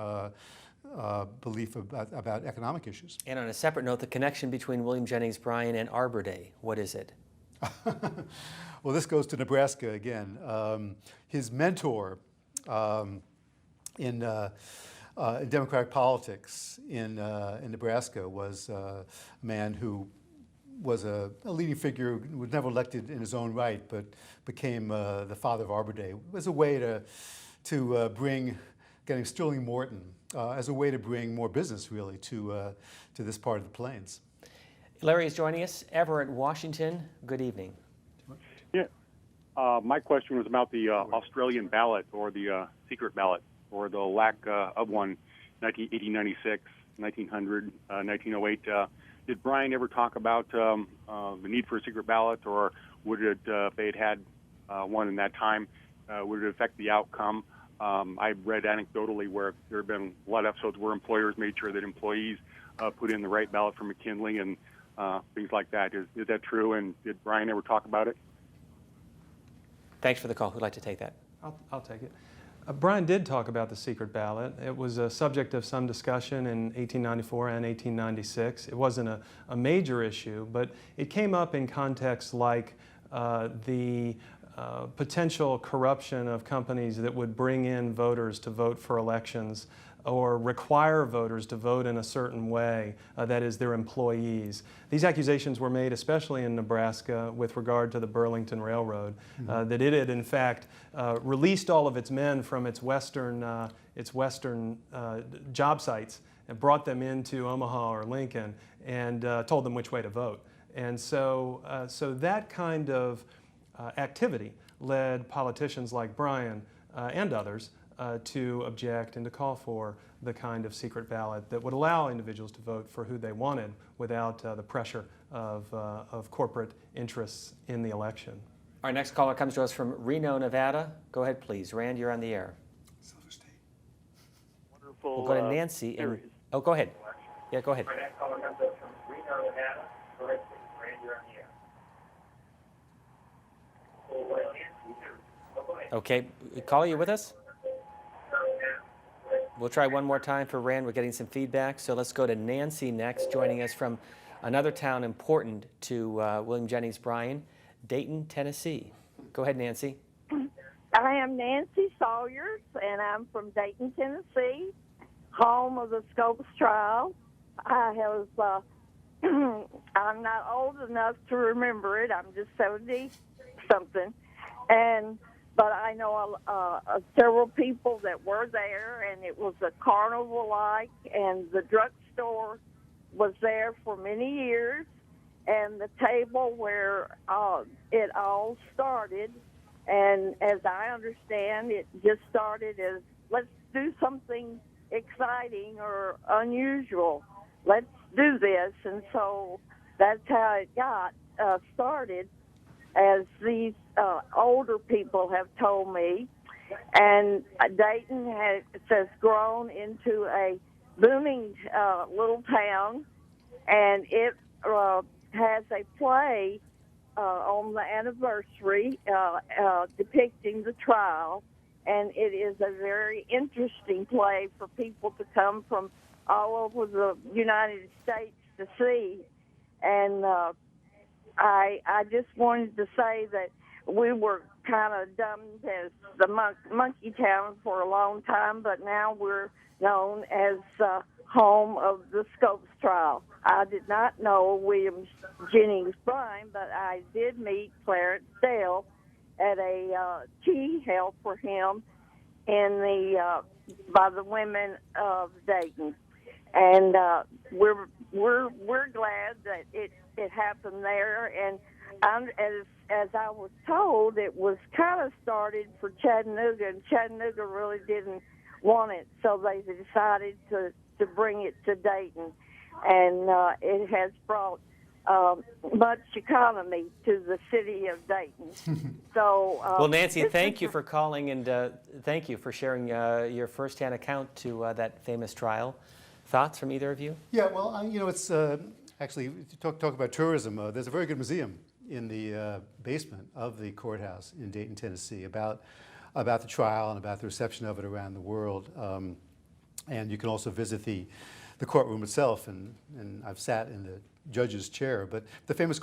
belief about economic issues. And on a separate note, the connection between William Jennings Bryan and Arbor Day, what is it? Well, this goes to Nebraska again. His mentor in Democratic politics in Nebraska was a man who was a leading figure, who was never elected in his own right, but became the father of Arbor Day. It was a way to bring, getting Sterling Morton, as a way to bring more business, really, to this part of the Plains. Larry is joining us. Everett, Washington, good evening. Yeah. My question was about the Australian ballot, or the secret ballot, or the lack of one, 1896, 1900, 1908. Did Bryan ever talk about the need for a secret ballot, or would it, if they had one in that time, would it affect the outcome? I've read anecdotally where there have been a lot of episodes where employers made sure that employees put in the right ballot for McKinley and things like that. Is that true, and did Bryan ever talk about it? Thanks for the call. Who'd like to take that? I'll take it. Bryan did talk about the secret ballot. It was a subject of some discussion in 1894 and 1896. It wasn't a major issue, but it came up in contexts like the potential corruption of companies that would bring in voters to vote for elections or require voters to vote in a certain way, that is, their employees. These accusations were made especially in Nebraska with regard to the Burlington Railroad, that it had in fact released all of its men from its western job sites and brought them into Omaha or Lincoln and told them which way to vote. And so that kind of activity led politicians like Bryan and others to object and to call for the kind of secret ballot that would allow individuals to vote for who they wanted without the pressure of corporate interests in the election. Our next caller comes to us from Reno, Nevada. Go ahead, please. Rand, you're on the air. Wonderful. We'll go to Nancy. Oh, go ahead. Yeah, go ahead. Our next caller comes to us from Reno, Nevada. Go ahead, please. Rand, you're on the air. Okay, caller, you with us? We'll try one more time for Rand. We're getting some feedback. So let's go to Nancy next, joining us from another town important to William Jennings Bryan, Dayton, Tennessee. Go ahead, Nancy. I am Nancy Sawyers, and I'm from Dayton, Tennessee, home of the Scopes trial. I'm not old enough to remember it. I'm just 70-something. But I know several people that were there, and it was a carnival-like, and the drugstore was there for many years, and the table where it all started, and as I understand, it just started as, let's do something exciting or unusual. Let's do this, and so that's how it got started, as these older people have told me. And Dayton has grown into a booming little town, and it has a play on the anniversary depicting the trial, and it is a very interesting play for people to come from all over the United States to see. And I just wanted to say that we were kind of dubbed as the monkey town for a long time, but now we're known as home of the Scopes trial. I did not know William Jennings Bryan, but I did meet Clarence Dale at a tea held for him in by the women of Dayton, and we're glad that it happened there. And as I was told, it was kind of started for Chattanooga, and Chattanooga really didn't want it, so they decided to bring it to Dayton, and it has brought much economy to the city of Dayton. So, well, Nancy, thank you for calling, and thank you for sharing your firsthand account to that famous trial. Thoughts from either of you? Yeah, well, it's actually, talk about tourism. There's a very good museum in the basement of the courthouse in Dayton, Tennessee, about the trial and about the reception of it around the world. And you can also visit the courtroom itself, and I've sat in the judge's chair. But the famous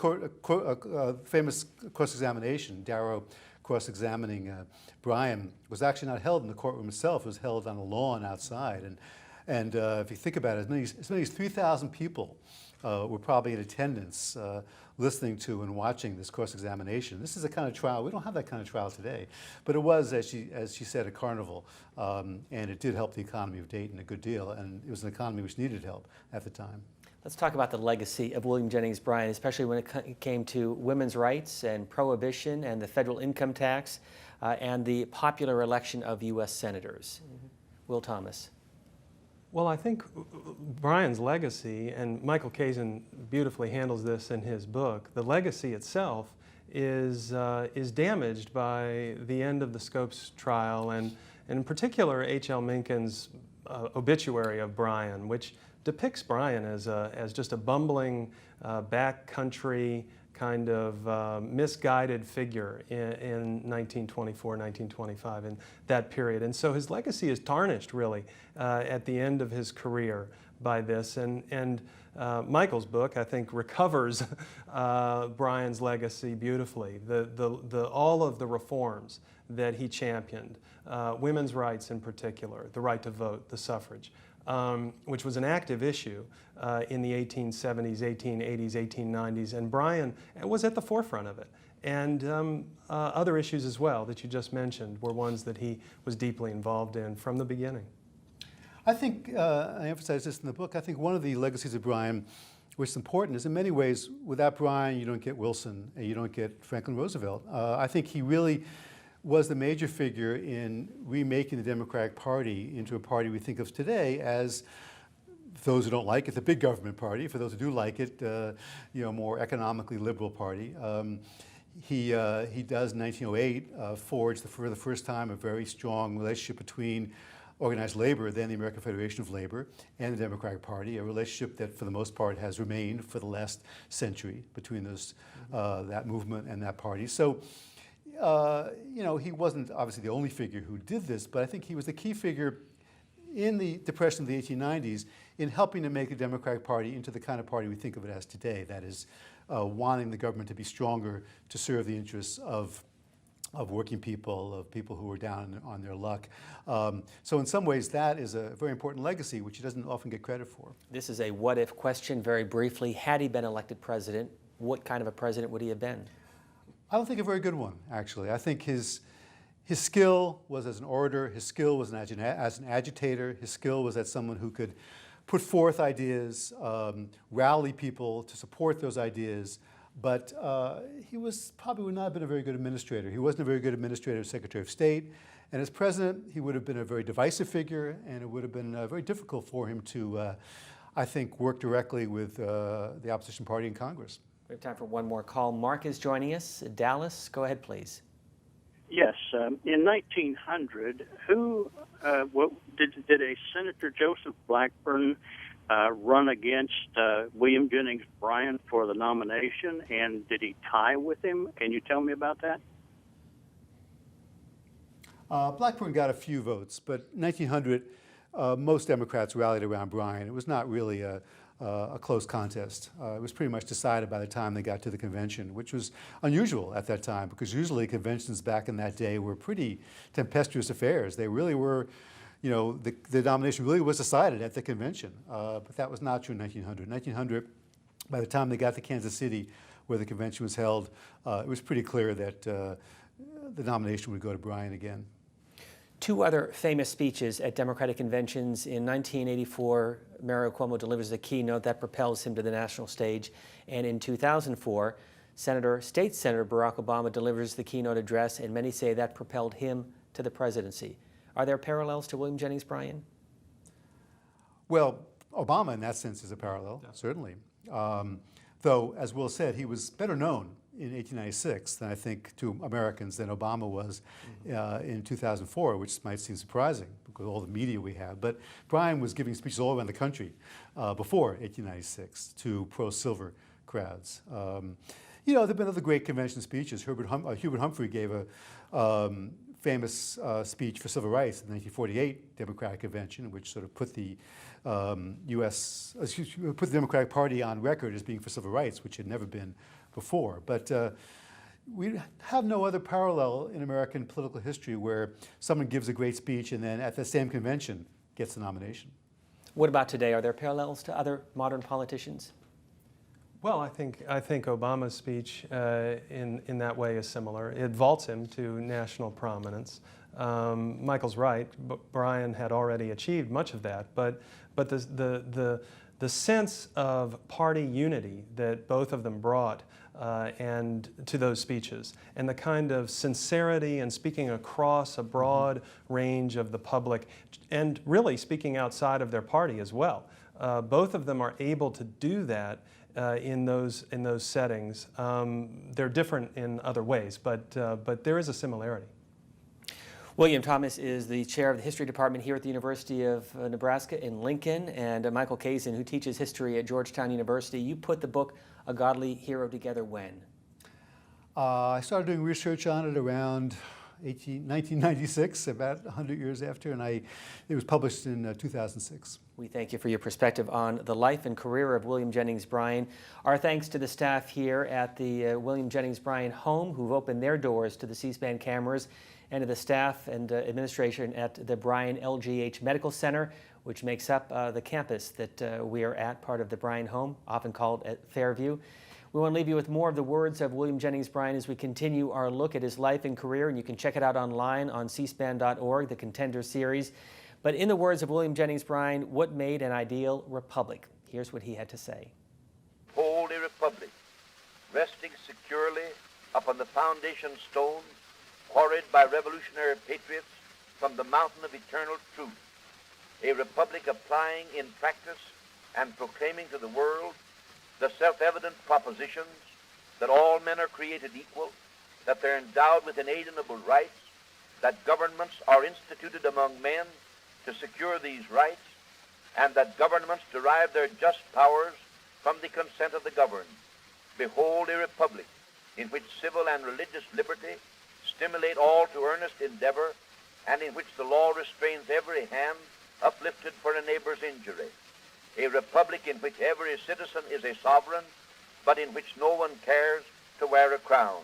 famous cross-examination, Darrow cross-examining Bryan, was actually not held in the courtroom itself. It was held on a lawn outside. And if you think about it, as many as 3,000 people were probably in attendance listening to and watching this cross-examination. This is a kind of trial, we don't have that kind of trial today, but it was, as she said, a carnival, and it did help the economy of Dayton a good deal, and it was an economy which needed help at the time. Let's talk about the legacy of William Jennings Bryan, especially when it came to women's rights and prohibition and the federal income tax and the popular election of U.S. senators. Will Thomas. Well, I think Bryan's legacy, and Michael Kazin beautifully handles this in his book, the legacy itself is damaged by the end of the Scopes trial, and in particular H.L. Mencken's obituary of Bryan, which depicts Bryan as just a bumbling, backcountry kind of misguided figure in 1924, 1925, in that period. And so his legacy is tarnished, really, at the end of his career by this. And Michael's book, I think, recovers Bryan's legacy beautifully. All of the reforms that he championed, women's rights in particular, the right to vote, the suffrage, which was an active issue in the 1870s, 1880s, 1890s, and Bryan was at the forefront of it. And other issues as well that you just mentioned were ones that he was deeply involved in from the beginning. I think, I emphasize this in the book, I think one of the legacies of Bryan, which is important, is in many ways, without Bryan, you don't get Wilson, and you don't get Franklin Roosevelt. I think he really was the major figure in remaking the Democratic Party into a party we think of today as, for those who don't like it, the big government party. For those who do like it, more economically liberal party. He does in 1908 forge for the first time a very strong relationship between organized labor, then the American Federation of Labor, and the Democratic Party, a relationship that for the most part has remained for the last century between that movement and that party. So, he wasn't obviously the only figure who did this, but I think he was the key figure in the Depression of the 1890s in helping to make the Democratic Party into the kind of party we think of it as today, that is, wanting the government to be stronger to serve the interests of working people, of people who were down on their luck. So in some ways, that is a very important legacy, which he doesn't often get credit for. This is a what-if question, very briefly. Had he been elected president, what kind of a president would he have been? I don't think a very good one, actually. I think his skill was as an orator, his skill was as an agitator, his skill was as someone who could put forth ideas, rally people to support those ideas, but he probably would not have been a very good administrator. He wasn't a very good administrator as Secretary of State, and as president, he would have been a very divisive figure, and it would have been very difficult for him to, I think, work directly with the opposition party in Congress. We have time for one more call. Mark is joining us. Dallas, go ahead, please. Yes. In 1900, did a Senator Joseph Blackburn run against William Jennings Bryan for the nomination, and did he tie with him? Can you tell me about that? Blackburn got a few votes, but 1900, most Democrats rallied around Bryan. It was not really a close contest. It was pretty much decided by the time they got to the convention, which was unusual at that time because usually conventions back in that day were pretty tempestuous affairs. They really were, the nomination really was decided at the convention, but that was not true in 1900. 1900, by the time they got to Kansas City, where the convention was held, it was pretty clear that the nomination would go to Bryan again. Two other famous speeches at Democratic conventions. In 1984, Mario Cuomo delivers a keynote that propels him to the national stage. And in 2004, State Senator Barack Obama delivers the keynote address, and many say that propelled him to the presidency. Are there parallels to William Jennings Bryan? Well, Obama in that sense is a parallel, certainly. Though, as Will said, he was better known in 1896 than I think to Americans than Obama was in 2004, which might seem surprising because of all the media we have. But Bryan was giving speeches all around the country before 1896 to pro-silver crowds. There have been other great convention speeches. Hubert Humphrey gave a famous speech for civil rights in the 1948 Democratic Convention, which sort of put the put the Democratic Party on record as being for civil rights, which had never been before. But we have no other parallel in American political history where someone gives a great speech and then at the same convention gets the nomination. What about today? Are there parallels to other modern politicians? Well, I think Obama's speech in that way is similar. It vaults him to national prominence. Michael's right. Bryan had already achieved much of that, but the sense of party unity that both of them brought and to those speeches, and the kind of sincerity and speaking across a broad range of the public, and really speaking outside of their party as well. Both of them are able to do that in those settings. They're different in other ways, but there is a similarity. William Thomas is the chair of the history department here at the University of Nebraska in Lincoln, and Michael Kazin, who teaches history at Georgetown University. You put the book a godly hero together when? I started doing research on it around 1996, about 100 years after, and it was published in 2006. We thank you for your perspective on the life and career of William Jennings Bryan. Our thanks to the staff here at the William Jennings Bryan home who've opened their doors to the C-SPAN cameras, and to the staff and administration at the Bryan LGH Medical Center, which makes up the campus that we are at, part of the Bryan home, often called at Fairview. We want to leave you with more of the words of William Jennings Bryan as we continue our look at his life and career, and you can check it out online on cspan.org, the Contender series. But in the words of William Jennings Bryan, what made an ideal republic? Here's what he had to say. Hold a republic, resting securely upon the foundation stone, quarried by revolutionary patriots from the mountain of eternal truth. A republic applying in practice and proclaiming to the world the self-evident propositions that all men are created equal, that they're endowed with inalienable rights, that governments are instituted among men to secure these rights, and that governments derive their just powers from the consent of the governed. Behold a republic in which civil and religious liberty stimulate all to earnest endeavor, and in which the law restrains every hand uplifted for a neighbor's injury. A republic in which every citizen is a sovereign, but in which no one cares to wear a crown.